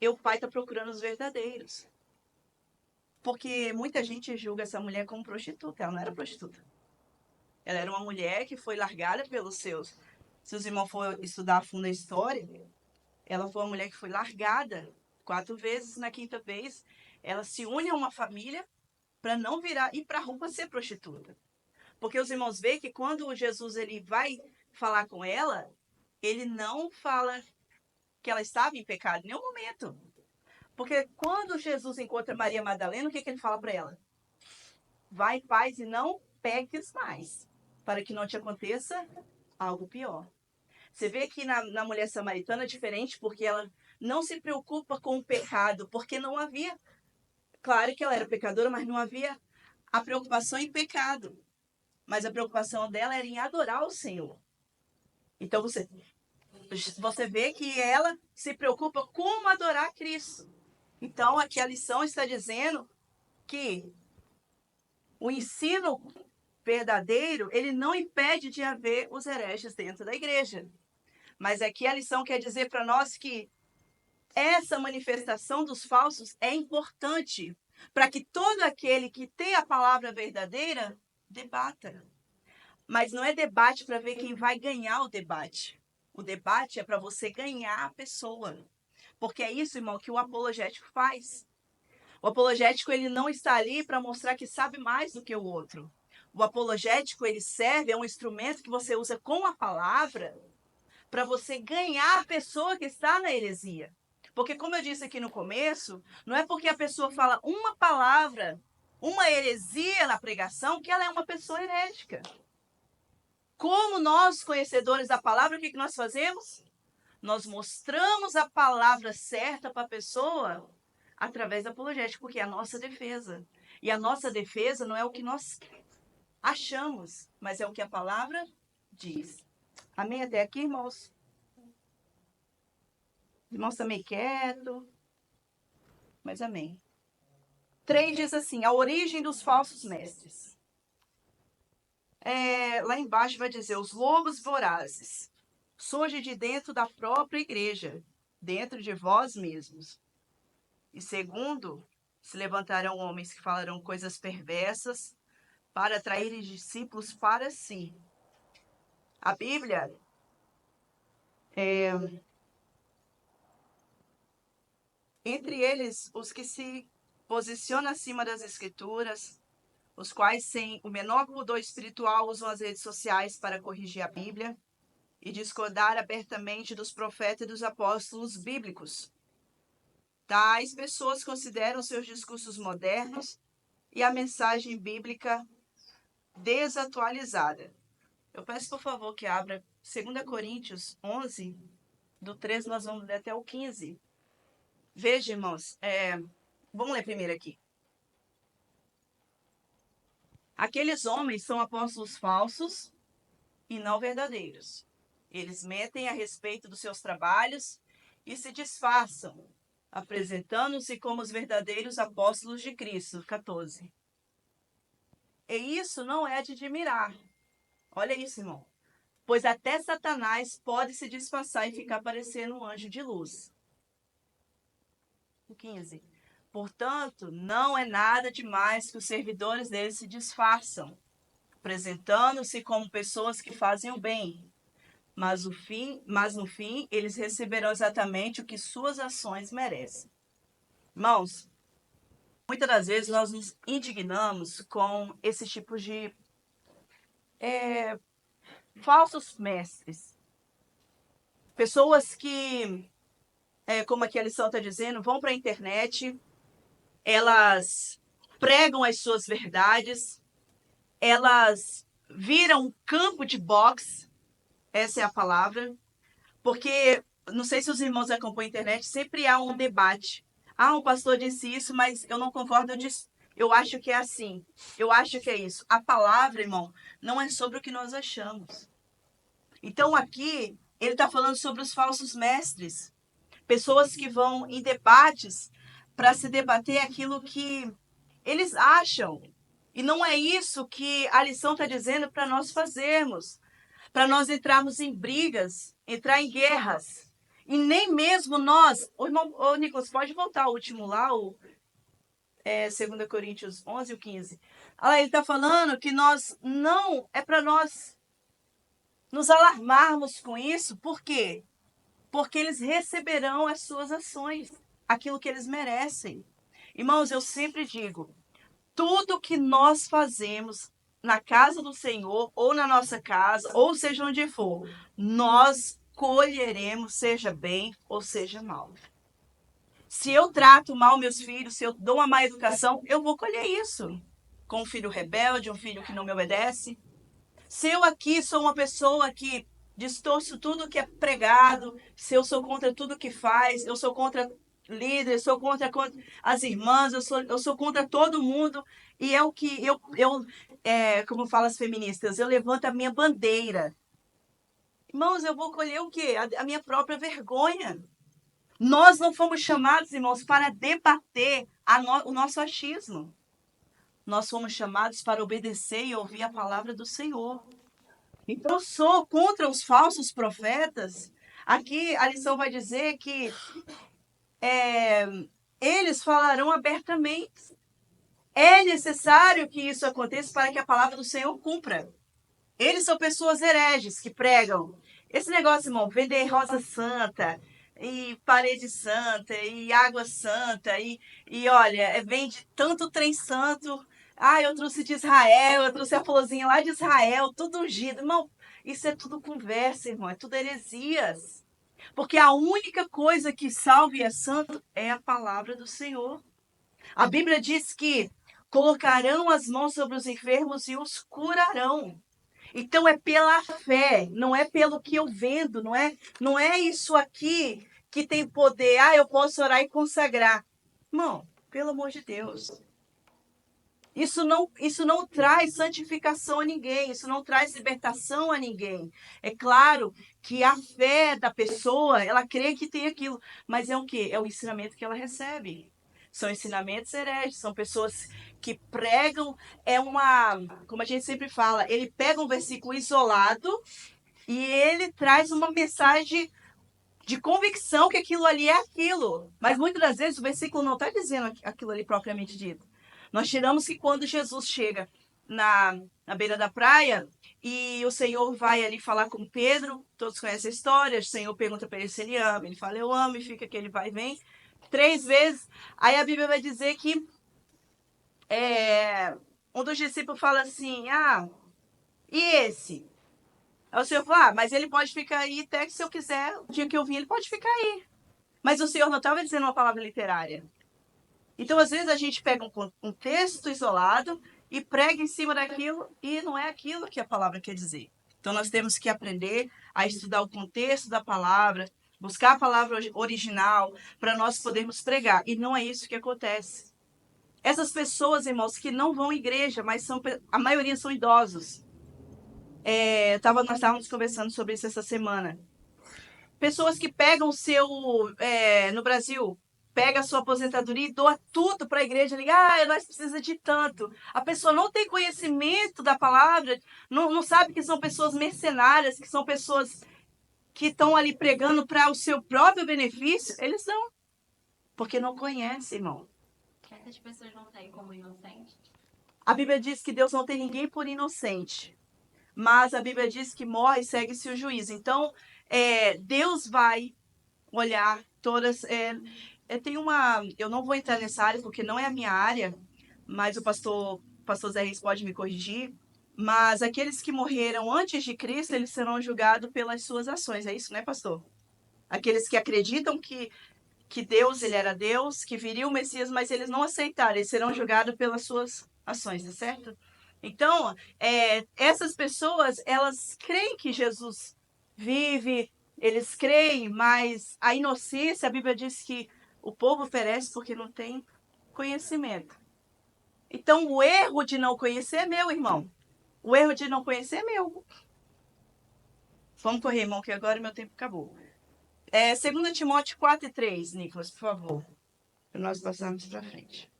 o Pai está procurando os verdadeiros. Porque muita gente julga essa mulher como prostituta. Ela não era prostituta. Ela era uma mulher que foi largada pelos seus. Se os irmãos for estudar a fundo a história, ela foi uma mulher que foi largada 4 vezes. Na 5ª vez, ela se une a uma família para não ir para a rua ser prostituta. Porque os irmãos veem que quando Jesus ele vai falar com ela, ele não fala que ela estava em pecado em nenhum momento. Porque quando Jesus encontra Maria Madalena, o que ele fala para ela? Vai em paz e não peques mais, para que não te aconteça algo pior. Você vê que na mulher samaritana é diferente, porque ela não se preocupa com o pecado, porque não havia, claro que ela era pecadora, mas não havia a preocupação em pecado. Mas a preocupação dela era em adorar o Senhor. Então você vê que ela se preocupa como adorar Cristo. Então aqui a lição está dizendo que o ensino verdadeiro, ele não impede de haver os hereges dentro da igreja. Mas aqui a lição quer dizer para nós que essa manifestação dos falsos é importante para que todo aquele que tem a palavra verdadeira debata. Mas não é debate para ver quem vai ganhar o debate. O debate é para você ganhar a pessoa. Porque é isso, irmão, que o apologético faz. O apologético ele não está ali para mostrar que sabe mais do que o outro. O apologético ele serve, é um instrumento que você usa com a palavra para você ganhar a pessoa que está na heresia. Porque como eu disse aqui no começo, não é porque a pessoa fala uma palavra, uma heresia na pregação, que ela é uma pessoa herética. Como nós, conhecedores da palavra, o que nós fazemos? Nós mostramos a palavra certa para a pessoa através da apologética, porque é a nossa defesa. E a nossa defesa não é o que nós achamos, mas é o que a palavra diz. Amém até aqui, irmãos? Irmãos também quieto. Mas amém. 3 diz assim, a origem dos falsos mestres. Lá embaixo vai dizer, os lobos vorazes surgem de dentro da própria igreja, dentro de vós mesmos. E segundo, se levantarão homens que falarão coisas perversas para atraírem discípulos para si. A Bíblia entre eles, os que se posicionam acima das Escrituras, os quais, sem o menor pudor espiritual, usam as redes sociais para corrigir a Bíblia e discordar abertamente dos profetas e dos apóstolos bíblicos. Tais pessoas consideram seus discursos modernos e a mensagem bíblica desatualizada. Eu peço, por favor, que abra 2 Coríntios 11, do 13 nós vamos ler até o 15. Veja, irmãos, vamos ler primeiro aqui. Aqueles homens são apóstolos falsos e não verdadeiros. Eles mentem a respeito dos seus trabalhos e se disfarçam, apresentando-se como os verdadeiros apóstolos de Cristo. 14. E isso não é de admirar. Olha isso, irmão. pois até Satanás pode se disfarçar e ficar parecendo um anjo de luz. O 15. Portanto, não é nada demais que os servidores dele se disfarçam, apresentando-se como pessoas que fazem o bem. Mas no fim, eles receberão exatamente o que suas ações merecem. Irmãos, muitas das vezes nós nos indignamos com esse tipo de falsos mestres. Pessoas que, como aqui a lição está dizendo, vão para a internet, elas pregam as suas verdades, elas viram um campo de boxe, essa é a palavra, porque, não sei se os irmãos acompanham a internet, sempre há um debate. Ah, um pastor disse isso, mas eu não concordo, eu acho que é assim, eu acho que é isso. A palavra, irmão, não é sobre o que nós achamos. Então aqui, ele está falando sobre os falsos mestres, pessoas que vão em debates para se debater aquilo que eles acham. E não é isso que a lição está dizendo para nós fazermos, para nós entrarmos em brigas, entrar em guerras. E nem mesmo nós... Ô, Nicolas, pode voltar o último lá, o 2 Coríntios 11 e o 15. Olha, ele está falando que nós não... É para nós nos alarmarmos com isso. Por quê? Porque eles receberão as suas ações, aquilo que eles merecem. Irmãos, eu sempre digo, tudo que nós fazemos na casa do Senhor, ou na nossa casa, ou seja onde for, nós colheremos, seja bem ou seja mal. Se eu trato mal meus filhos, se eu dou uma má educação, eu vou colher isso. Com um filho rebelde, um filho que não me obedece. Se eu aqui sou uma pessoa que distorço tudo que é pregado, se eu sou contra tudo que faz, eu sou contra líderes, sou contra as irmãs, eu sou contra todo mundo, e é o que como falam as feministas, eu levanto a minha bandeira. Irmãos, eu vou colher o quê? A minha própria vergonha. Nós não fomos chamados, irmãos, para debater o nosso achismo. Nós fomos chamados para obedecer e ouvir a palavra do Senhor. Então, eu sou contra os falsos profetas. Aqui a lição vai dizer que eles falarão abertamente. É necessário que isso aconteça para que a palavra do Senhor cumpra. Eles são pessoas hereges que pregam. Esse negócio, irmão, vender rosa santa, e parede santa, e água santa, e olha, vende tanto trem santo. Ah, eu trouxe de Israel, eu trouxe a florzinha lá de Israel, tudo ungido. Irmão, isso é tudo conversa, irmão, é tudo heresias. Porque a única coisa que salva e é santo é a palavra do Senhor. A Bíblia diz que colocarão as mãos sobre os enfermos e os curarão. Então é pela fé, não é pelo que eu vendo, não é isso aqui que tem poder. Ah, eu posso orar e consagrar. Irmão, pelo amor de Deus. Isso não traz santificação a ninguém, isso não traz libertação a ninguém. É claro que a fé da pessoa, ela crê que tem aquilo, mas é o quê? É o ensinamento que ela recebe. São ensinamentos hereges, são pessoas que pregam, como a gente sempre fala, ele pega um versículo isolado e ele traz uma mensagem de convicção que aquilo ali é aquilo. Mas muitas das vezes o versículo não está dizendo aquilo ali propriamente dito. Nós tiramos que quando Jesus chega na beira da praia e o Senhor vai ali falar com Pedro, todos conhecem a história, o Senhor pergunta para ele se ele ama, ele fala eu amo, e fica aquele vai e vem 3 vezes. Aí a Bíblia vai dizer que um dos discípulos fala assim, e esse? Aí o Senhor fala, mas ele pode ficar aí até que se eu quiser, o dia que eu vim, ele pode ficar aí. Mas o Senhor não estava dizendo uma palavra literária. Então, às vezes, a gente pega um texto isolado e prega em cima daquilo e não é aquilo que a palavra quer dizer. Então, nós temos que aprender a estudar o contexto da palavra, buscar a palavra original para nós podermos pregar. E não é isso que acontece. Essas pessoas, irmãos, que não vão à igreja, mas a maioria são idosos. Nós estávamos conversando sobre isso essa semana. Pessoas que pegam no Brasil, pega a sua aposentadoria e doa tudo para a igreja. Nós precisamos de tanto. A pessoa não tem conhecimento da palavra, não sabe que são pessoas mercenárias, que são pessoas que estão ali pregando para o seu próprio benefício. Eles não, porque não conhecem, irmão. Essas pessoas não têm como inocente? A Bíblia diz que Deus não tem ninguém por inocente. Mas a Bíblia diz que morre e segue-se o juízo. Então, Deus vai olhar todas... eu não vou entrar nessa área porque não é a minha área, mas o pastor Zé Reis pode me corrigir. Mas aqueles que morreram antes de Cristo, eles serão julgados pelas suas ações. É isso, né, pastor? Aqueles que acreditam que Deus, ele era Deus, que viria o Messias, mas eles não aceitaram. Eles serão julgados pelas suas ações, tá certo? Então, essas pessoas, elas creem que Jesus vive, eles creem, mas a inocência, a Bíblia diz que o povo perece porque não tem conhecimento. Então, o erro de não conhecer é meu, irmão. O erro de não conhecer é meu. Vamos correr, irmão, que agora meu tempo acabou. 2 Timóteo 4:3, Nicolas, por favor. Para nós passarmos para frente.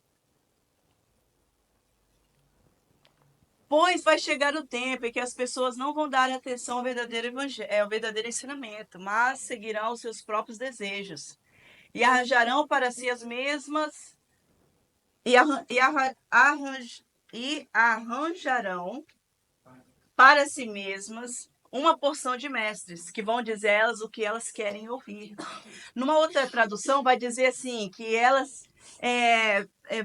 Pois vai chegar o tempo em que as pessoas não vão dar atenção ao verdadeiro evangelho, ao verdadeiro ensinamento, mas seguirão os seus próprios desejos. E arranjarão para si as mesmas... E arranjarão para si mesmas uma porção de mestres, que vão dizer a elas o que elas querem ouvir. Numa outra tradução, vai dizer assim, que elas...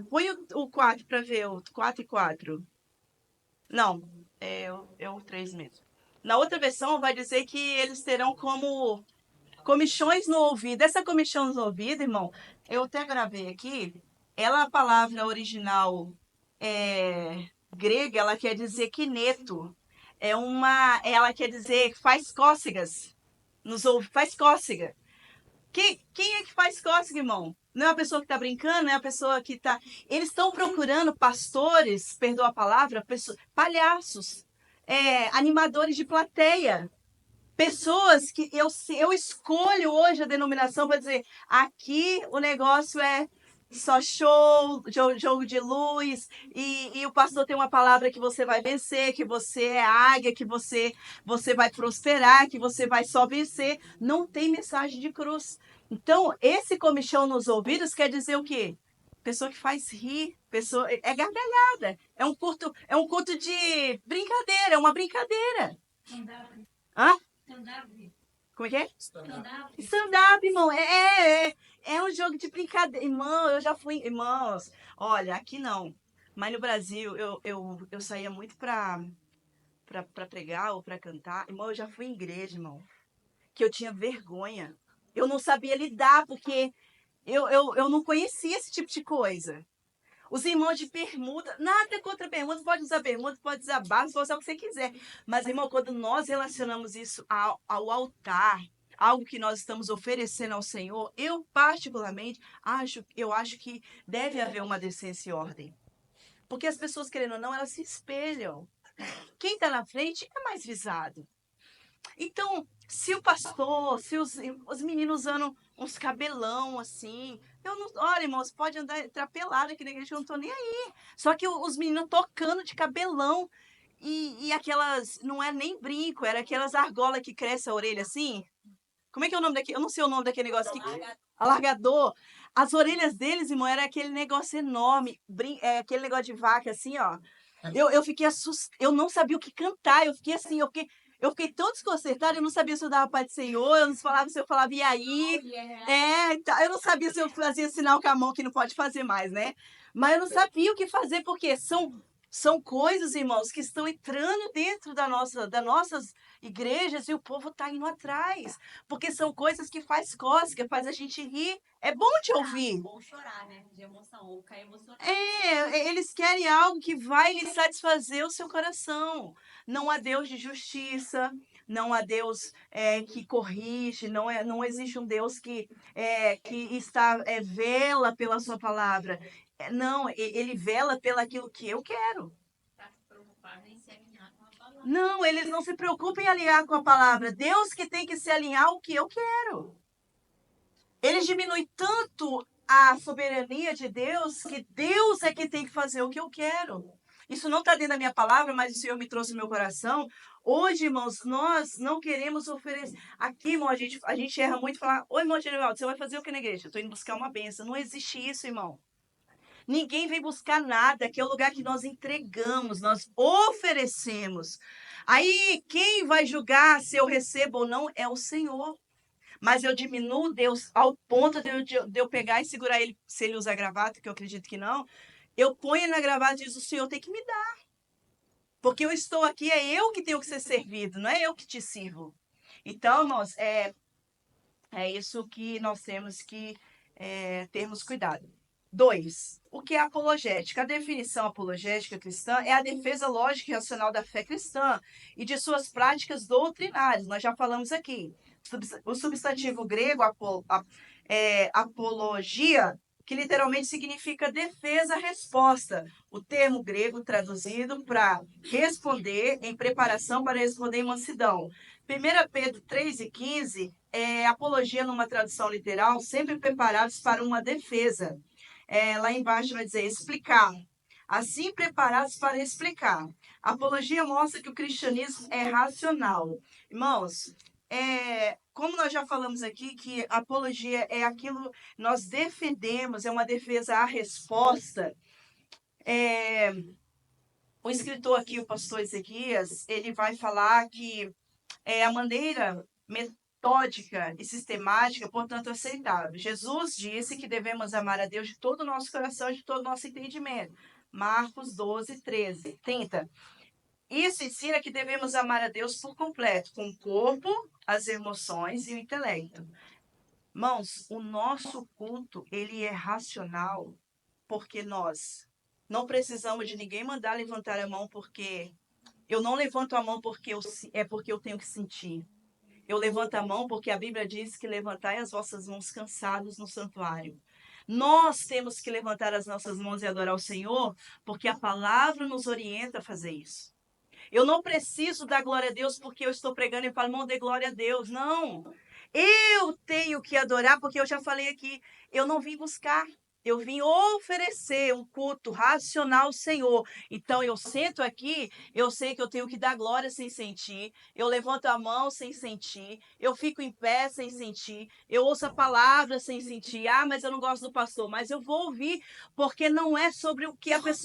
põe o 4 para ver, o 4 e 4. Não, é o 3 mesmo. Na outra versão, vai dizer que eles terão como comichões no ouvido. Essa comichão no ouvido, irmão, eu até gravei aqui, a palavra original grega, ela quer dizer kineto. Ela quer dizer faz cócegas. Faz cócega. Quem é que faz cócega, irmão? Não é a pessoa que está brincando, não é a pessoa que está... Eles estão procurando pastores, perdoa a palavra, palhaços, animadores de plateia. Pessoas que eu escolho hoje a denominação para dizer, aqui o negócio é só show, jogo de luz, e o pastor tem uma palavra que você vai vencer, que você é águia, que você vai prosperar, que você vai só vencer. Não tem mensagem de cruz. Então, esse comichão nos ouvidos quer dizer o quê? Pessoa que faz rir, é gargalhada, é um culto de brincadeira, é uma brincadeira. Hã? Como é que é? Stand-up, irmão. É um jogo de brincadeira. Irmão, eu já fui... Irmãos, olha, aqui não. Mas no Brasil, eu saía muito pra pregar ou pra cantar. Irmão, eu já fui em igreja, irmão. Que eu tinha vergonha. Eu não sabia lidar, porque eu não conhecia esse tipo de coisa. Os irmãos de bermuda, nada contra bermuda, pode usar bermuda, pode usar barba, pode usar o que você quiser. Mas, irmão, quando nós relacionamos isso ao altar, algo que nós estamos oferecendo ao Senhor, eu particularmente acho que deve haver uma decência e ordem. Porque as pessoas, querendo ou não, elas se espelham. Quem está na frente é mais visado. Então, se o pastor, se os meninos usando uns cabelão assim, olha, irmãos, pode entrar pelado aqui na igreja, eu não tô nem aí. Só que os meninos tocando de cabelão e aquelas, não é nem brinco, era aquelas argolas que crescem a orelha assim. Como é que é o nome daquele? Eu não sei o nome daquele negócio aqui. Alargador. As orelhas deles, irmão, era aquele negócio enorme, aquele negócio de vaca assim, ó. Eu fiquei assustada, eu não sabia o que cantar, eu fiquei assim, eu fiquei tão desconcertada, eu não sabia se eu dava Pai do Senhor, eu não falava se eu falava e aí. Eu não sabia se eu fazia sinal com a mão, que não pode fazer mais, né? Mas eu não sabia o que fazer, porque são coisas, irmãos, que estão entrando dentro das nossas igrejas e o povo está indo atrás. Porque são coisas que faz cócega, faz a gente rir. É bom te ouvir. Ou chorar, né? De emoção, ou ficar emocionado. Eles querem algo que vai lhe satisfazer o seu coração. Não há Deus de justiça, não há Deus que corrige, não existe um Deus que vela pela sua palavra. Não, ele vela pelo aquilo que eu quero. Está se preocupado em se alinhar com a palavra. Não, eles não se preocupam em alinhar com a palavra. Deus que tem que se alinhar ao que eu quero. Eles diminuem tanto a soberania de Deus, que Deus é que tem que fazer o que eu quero. Isso não está dentro da minha palavra, mas o Senhor me trouxe no meu coração. Hoje, irmãos, nós não queremos oferecer. Aqui, irmão, a gente erra muito e fala: oi, irmão Genivaldo, você vai fazer o que na igreja? Eu estou indo buscar uma bênção. Não existe isso, irmão. Ninguém vem buscar nada, que é o lugar que nós entregamos, nós oferecemos. Aí, quem vai julgar se eu recebo ou não é o Senhor. Mas eu diminuo Deus ao ponto de eu pegar e segurar ele, se ele usa gravata, que eu acredito que não. Eu ponho ele na gravata e diz: o Senhor tem que me dar. Porque eu estou aqui, é eu que tenho que ser servido, não é eu que te sirvo. Então, irmãos, é isso que nós temos que termos cuidado. 2. O que é apologética? A definição apologética cristã é a defesa lógica e racional da fé cristã e de suas práticas doutrinárias. Nós já falamos aqui. O substantivo grego, apologia, que literalmente significa defesa-resposta. O termo grego traduzido para responder, em preparação para responder em mansidão. 1 Pedro 3:15 é apologia numa tradução literal, sempre preparados para uma defesa. Lá embaixo vai dizer explicar. Assim preparados para explicar. A apologia mostra que o cristianismo é racional. Irmãos, como nós já falamos aqui, que a apologia é aquilo que nós defendemos, é uma defesa à resposta. O escritor aqui, o pastor Ezequias, ele vai falar que a maneira metódica e sistemática, portanto, aceitável. Jesus disse que devemos amar a Deus de todo o nosso coração e de todo o nosso entendimento. Marcos 12:30. Isso ensina que devemos amar a Deus por completo, com o corpo, as emoções e o intelecto. Irmãos, o nosso culto, ele é racional, porque nós não precisamos de ninguém mandar levantar a mão, porque eu não levanto a mão porque eu tenho que sentir. Eu levanto a mão porque a Bíblia diz que levantai as vossas mãos cansados no santuário. Nós temos que levantar as nossas mãos e adorar o Senhor, porque a palavra nos orienta a fazer isso. Eu não preciso dar glória a Deus porque eu estou pregando e falo: irmão, dê glória a Deus. Não. Eu tenho que adorar, porque eu já falei aqui, eu não vim buscar. Eu vim oferecer um culto racional ao Senhor. Então, eu sento aqui, eu sei que eu tenho que dar glória sem sentir. Eu levanto a mão sem sentir. Eu fico em pé sem sentir. Eu ouço a palavra sem sentir. Ah, mas eu não gosto do pastor. Mas eu vou ouvir, porque não é sobre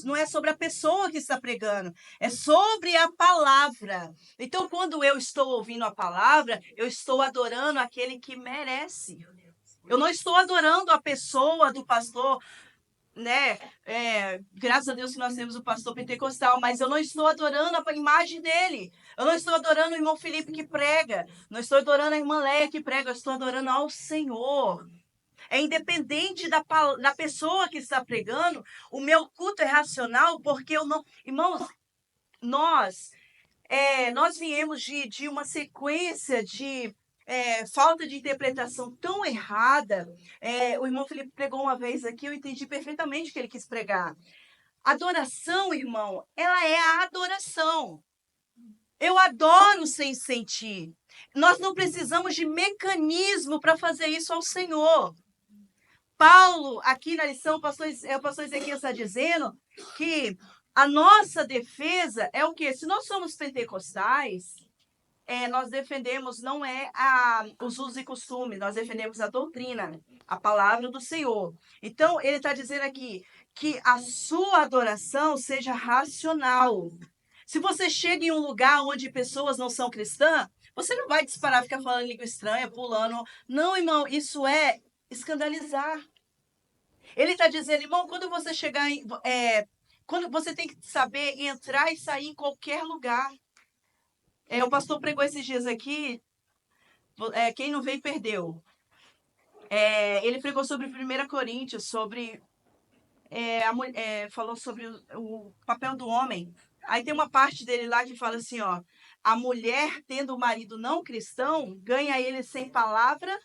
não é sobre a pessoa que está pregando. É sobre a palavra. Então, quando eu estou ouvindo a palavra, eu estou adorando aquele que merece. Eu não estou adorando a pessoa do pastor, né? Graças a Deus que nós temos o pastor pentecostal, mas eu não estou adorando a imagem dele. Eu não estou adorando o irmão Felipe que prega. Não estou adorando a irmã Leia que prega. Eu estou adorando ao Senhor. É independente da pessoa que está pregando. O meu culto é racional porque eu não... Irmãos, nós viemos de uma sequência de falta de interpretação tão errada. O irmão Felipe pregou uma vez aqui, eu entendi perfeitamente o que ele quis pregar. Adoração, irmão, ela é a adoração. Eu adoro sem sentir. Nós não precisamos de mecanismo para fazer isso ao Senhor. Paulo, aqui na lição, o pastor Ezequiel está dizendo que a nossa defesa é o quê? Se nós somos pentecostais, nós defendemos não os usos e costumes, nós defendemos a doutrina, a palavra do Senhor. Então, ele está dizendo aqui que a sua adoração seja racional. Se você chega em um lugar onde pessoas não são cristãs, você não vai disparar, ficar falando língua estranha, pulando. Não, irmão, isso é escandalizar. Ele está dizendo, irmão, quando você chegar quando você tem que saber entrar e sair em qualquer lugar. O pastor pregou esses dias aqui, quem não veio perdeu. Ele pregou sobre 1 Coríntios, sobre falou sobre o papel do homem. Aí tem uma parte dele lá que fala assim, ó, a mulher tendo o marido não cristão, ganha ele sem palavra.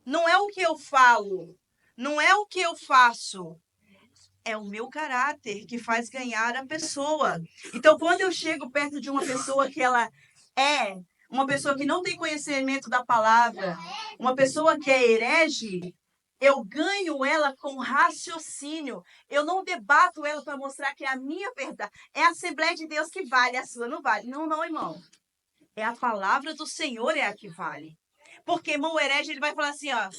Não é o que eu falo, não é o que eu faço, é o meu caráter que faz ganhar a pessoa. Então, quando eu chego perto de uma pessoa que ela é uma pessoa que não tem conhecimento da palavra, uma pessoa que é herege, Eu ganho ela com raciocínio. Eu não debato ela para mostrar que é a minha verdade. É a Assembleia de Deus que vale, a sua não vale. Não, não, irmão. É a palavra do Senhor é a que vale. Porque, irmão, o herege, ele vai falar assim, ó.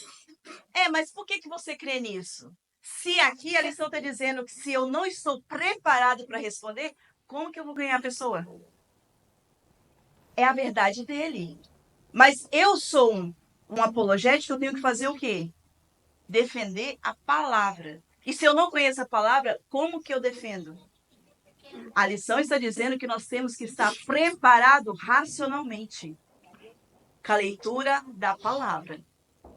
Mas por que você crê nisso? Se aqui a lição está dizendo que se eu não estou preparado para responder, como que eu vou ganhar a pessoa? É a verdade dele. Mas eu sou um apologético, eu tenho que fazer o quê? Defender a palavra. E se eu não conheço a palavra, como que eu defendo? A lição está dizendo que nós temos que estar preparado racionalmente com a leitura da palavra.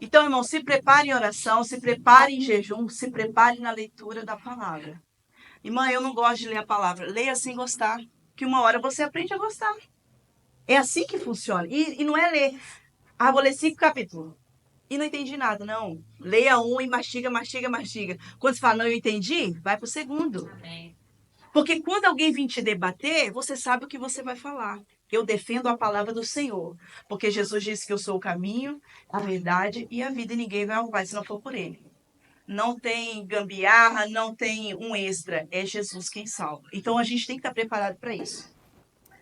Então, irmão, se prepare em oração, se prepare em jejum, se prepare na leitura da palavra. Irmã, eu não gosto de ler a palavra. Leia sem gostar, que uma hora você aprende a gostar. É assim que funciona. E não é ler, vou ler 5 capítulos. E não entendi nada, não. Leia um e mastiga, mastiga, mastiga. Quando você fala, não, eu entendi, vai pro segundo. Amém. Porque quando alguém vir te debater, você sabe o que você vai falar. Eu defendo a palavra do Senhor. Porque Jesus disse que eu sou o caminho, a verdade e a vida. E ninguém vai ao Pai se não for por ele. Não tem gambiarra, não tem um extra. É Jesus quem salva. Então a gente tem que estar preparado para isso.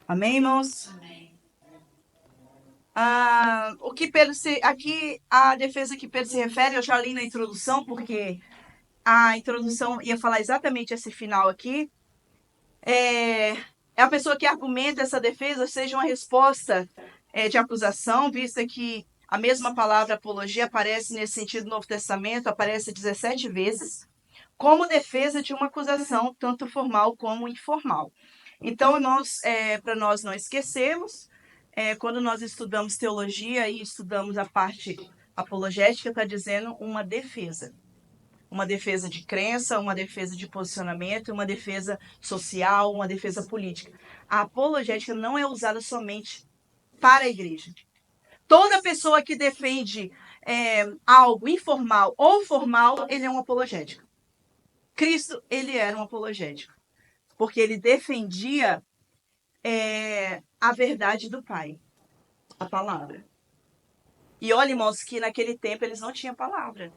Amém, irmãos? Amém. O que Pedro aqui, a defesa que Pedro se refere, eu já li na introdução, porque a introdução ia falar exatamente esse final aqui. É a pessoa que argumenta essa defesa seja uma resposta de acusação, vista que a mesma palavra apologia aparece nesse sentido no Novo Testamento, aparece 17 vezes, como defesa de uma acusação, tanto formal como informal. Então, para nós não esquecermos, quando nós estudamos teologia e estudamos a parte apologética, está dizendo uma defesa. Uma defesa de crença, uma defesa de posicionamento, uma defesa social, uma defesa política. A apologética não é usada somente para a igreja. Toda pessoa que defende algo informal ou formal, ele é um apologético. Cristo, ele era um apologético, porque ele defendia a verdade do Pai, a palavra. E olha, irmãos, que naquele tempo eles não tinham palavra.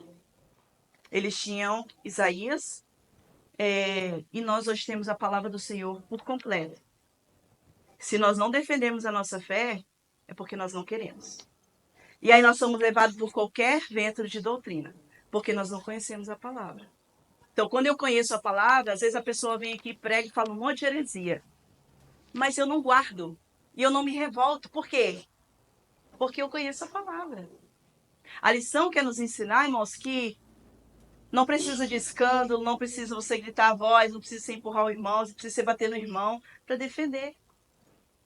Eles tinham Isaías, e nós hoje temos a palavra do Senhor por completo. Se nós não defendemos a nossa fé, é porque nós não queremos. E aí nós somos levados por qualquer vento de doutrina, porque nós não conhecemos a palavra. Então, quando eu conheço a palavra, às vezes a pessoa vem aqui, prega e fala um monte de heresia. Mas eu não guardo. E eu não me revolto. Por quê? Porque eu conheço a palavra. A lição quer nos ensinar, irmãos, que não precisa de escândalo, não precisa você gritar a voz, não precisa você empurrar o irmão, não precisa você bater no irmão para defender.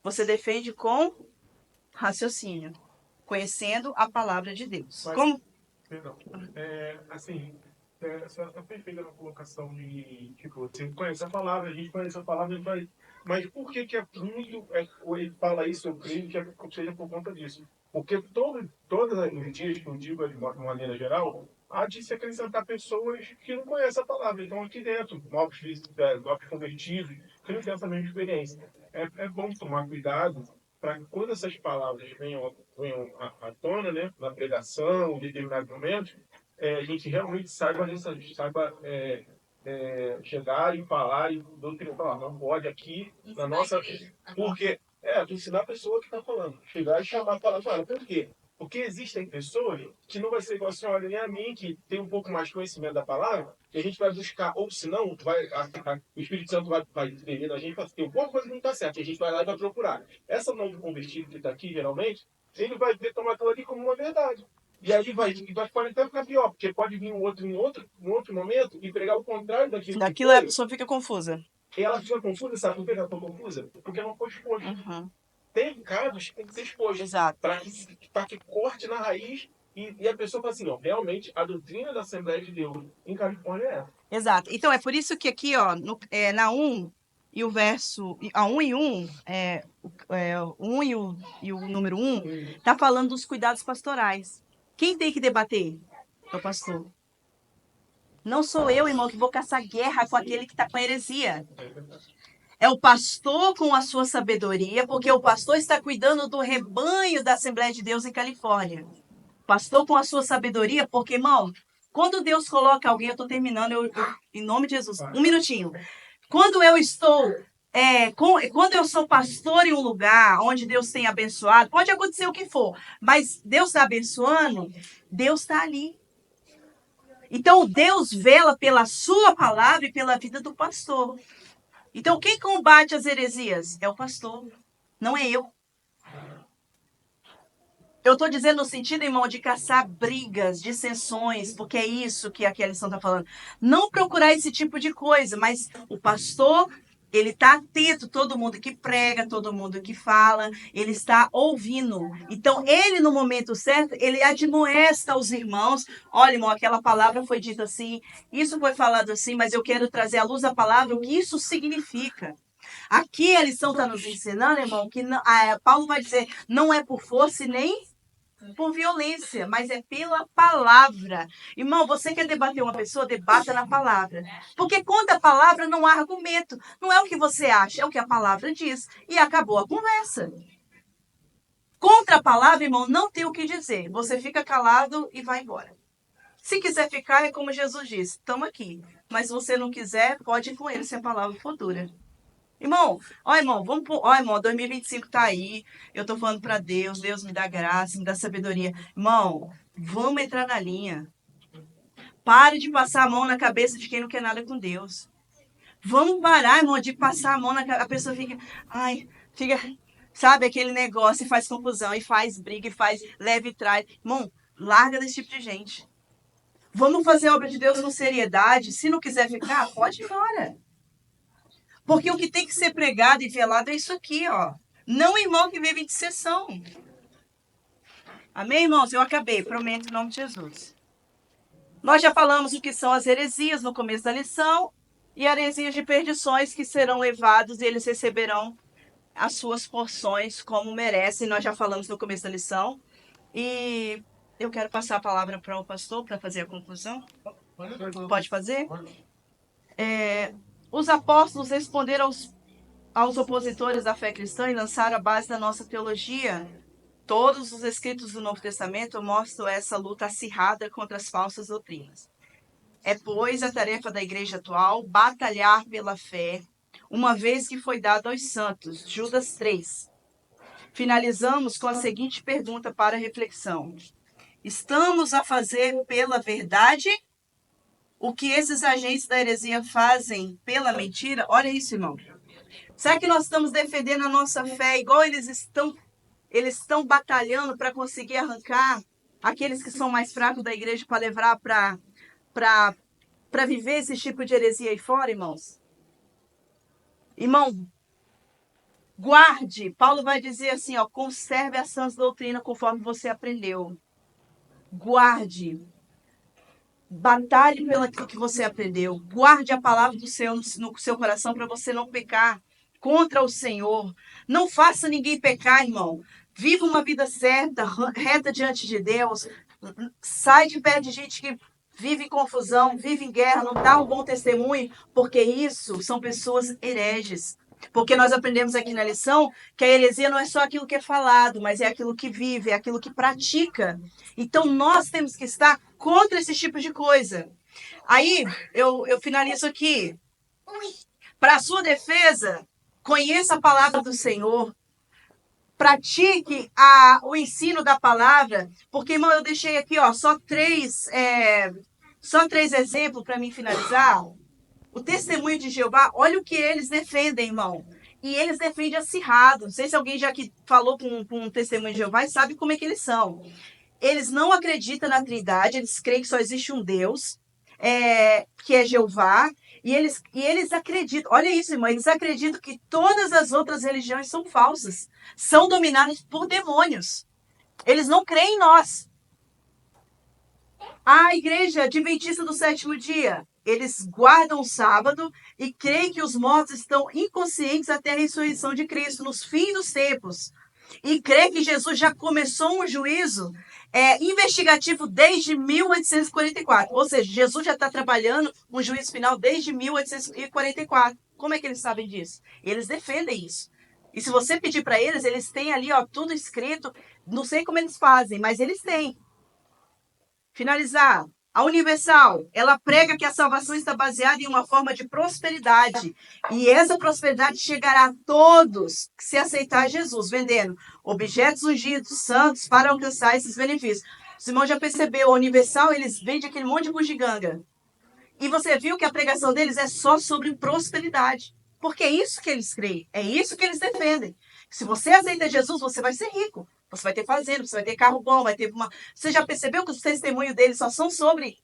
Você defende com raciocínio, conhecendo a palavra de Deus. Mas, Como? Perdão. Assim, a senhora está perfeita na colocação de, tipo, você conhece a palavra, a gente conhece a palavra, a gente vai... Mas por que é muito... ele fala isso, eu creio que seja por conta disso. Porque todos os dias que eu digo, de uma maneira geral, há de se acrescentar pessoas que não conhecem a palavra. Então, aqui dentro, novos convertidos, que não têm essa mesma experiência. É bom tomar cuidado para que quando essas palavras venham à tona, né, na pregação, em determinados momentos, a gente realmente saiba chegar e falar e doutrinar, falar, não pode aqui, na nossa... Porque, tu ensinar a pessoa que está falando, chegar e chamar a palavra, por quê? Porque existem pessoas que não vai ser igual a senhora nem a mim, que tem um pouco mais de conhecimento da palavra, que a gente vai buscar, ou senão, o Espírito Santo vai entender a gente, fala, tem alguma coisa que não está certa, e a gente vai lá e vai procurar. Essa não convertida que está aqui, geralmente, ele vai tomar aquilo ali como uma verdade. E aí pode até ficar pior, porque pode vir um outro em outro momento e pregar o contrário daquilo. Daquilo a pessoa fica confusa. E ela fica confusa, sabe por que ela ficou confusa? Porque não foi exposto. Uhum. Tem casos que tem que ser exposto. Exato. Para que corte na raiz e a pessoa fala assim, ó, realmente a doutrina da Assembleia de Deus em Califórnia é essa. Exato. Então, é por isso que aqui, ó, na 1 e o verso... A 1 e 1, o 1 e o número 1, tá falando dos cuidados pastorais. Quem tem que debater? É o pastor. Não sou eu, irmão, que vou caçar guerra com aquele que está com a heresia. É o pastor com a sua sabedoria, porque o pastor está cuidando do rebanho da Assembleia de Deus em Califórnia. Pastor com a sua sabedoria, porque, irmão, Quando Deus coloca alguém, eu estou terminando, em nome de Jesus, um minutinho. Quando eu estou, quando eu sou pastor em um lugar onde Deus tem abençoado, pode acontecer o que for, mas Deus está abençoando, Deus está ali. Então, Deus vela pela sua palavra e pela vida do pastor. Então, quem combate as heresias? É o pastor, não é eu. Eu estou dizendo no sentido, irmão, de caçar brigas, dissensões, porque é isso que aquela lição está falando. Não procurar esse tipo de coisa, mas o pastor, ele está atento, todo mundo que prega, todo mundo que fala, ele está ouvindo. Então, ele, no momento certo, ele admoesta os irmãos. Olha, irmão, aquela palavra foi dita assim, isso foi falado assim, mas eu quero trazer à luz a palavra, o que isso significa. Aqui a lição está nos ensinando, irmão, que Paulo vai dizer, não é por força e nem por violência, mas é pela palavra. Irmão, você quer debater uma pessoa, debata na palavra. Porque contra a palavra não há argumento. Não é o que você acha, é o que a palavra diz. E acabou a conversa. Contra a palavra, irmão, não tem o que dizer. Você fica calado e vai embora. Se quiser ficar, é como Jesus disse, estamos aqui. Mas se você não quiser, pode ir com ele se a palavra for dura. Irmão, irmão, 2025 tá aí, eu tô falando para Deus, Deus me dá graça, me dá sabedoria. Irmão, vamos entrar na linha. Pare de passar a mão na cabeça de quem não quer nada com Deus. Vamos parar, irmão, de passar a mão na cabeça. A pessoa fica, sabe, aquele negócio e faz confusão, e faz briga, e faz leve e traz. Irmão, larga desse tipo de gente. Vamos fazer a obra de Deus com seriedade. Se não quiser ficar, pode ir embora. Porque o que tem que ser pregado e velado é isso aqui, ó. Não irmão que vive de dissensão. Amém, irmãos? Eu acabei, prometo em nome de Jesus. Nós já falamos o que são as heresias no começo da lição. E heresias de perdições que serão levados e eles receberão as suas porções como merecem. Nós já falamos no começo da lição. E eu quero passar a palavra para o pastor para fazer a conclusão. Pode fazer? Os apóstolos responderam aos opositores da fé cristã e lançaram a base da nossa teologia. Todos os escritos do Novo Testamento mostram essa luta acirrada contra as falsas doutrinas. É, pois, a tarefa da igreja atual batalhar pela fé, uma vez que foi dado aos santos. Judas 3. Finalizamos com a seguinte pergunta para reflexão. Estamos a fazer pela verdade o que esses agentes da heresia fazem pela mentira? Olha isso, irmão. Será que nós estamos defendendo a nossa fé igual eles estão batalhando para conseguir arrancar aqueles que são mais fracos da igreja para levar para viver esse tipo de heresia aí fora, irmãos? Irmão, guarde. Paulo vai dizer assim, ó, conserve a sã doutrina conforme você aprendeu. Guarde. Batalhe pelo que você aprendeu. Guarde a palavra do Senhor no seu coração para você não pecar contra o Senhor. Não faça ninguém pecar, irmão. Viva uma vida certa, reta diante de Deus. Sai de perto de gente que vive em confusão, vive em guerra, não dá um bom testemunho, porque isso são pessoas hereges. Porque nós aprendemos aqui na lição que a heresia não é só aquilo que é falado, mas é aquilo que vive, é aquilo que pratica. Então nós temos que estar contra esse tipo de coisa. Aí eu finalizo aqui. Para a sua defesa, conheça a palavra do Senhor. Pratique o ensino da palavra. Porque, irmão, eu deixei aqui só três exemplos para mim finalizar. O testemunho de Jeová, olha o que eles defendem, irmão. E eles defendem acirrado. Não sei se alguém já que falou com um testemunho de Jeová e sabe como é que eles são. Eles não acreditam na Trindade, eles creem que só existe um Deus, que é Jeová. E eles acreditam, olha isso, irmão, eles acreditam que todas as outras religiões são falsas, são dominadas por demônios. Eles não creem em nós. A igreja adventista do sétimo dia, eles guardam o sábado e creem que os mortos estão inconscientes até a ressurreição de Cristo, nos fins dos tempos. E creem que Jesus já começou um juízo investigativo desde 1844. Ou seja, Jesus já está trabalhando um juízo final desde 1844. Como é que eles sabem disso? Eles defendem isso. E se você pedir para eles, eles têm ali tudo escrito. Não sei como eles fazem, mas eles têm. Finalizar. A Universal, ela prega que a salvação está baseada em uma forma de prosperidade. E essa prosperidade chegará a todos que se aceitar Jesus, vendendo objetos ungidos, santos, para alcançar esses benefícios. Os irmãos já percebeu, a Universal, eles vendem aquele monte de bugiganga. E você viu que a pregação deles é só sobre prosperidade. Porque é isso que eles creem, é isso que eles defendem. Se você aceita Jesus, você vai ser rico. Você vai ter fazenda, você vai ter carro bom, vai ter uma... Você já percebeu que os testemunhos deles só são sobre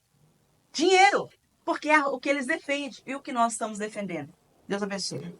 dinheiro? Porque é o que eles defendem e o que nós estamos defendendo. Deus abençoe.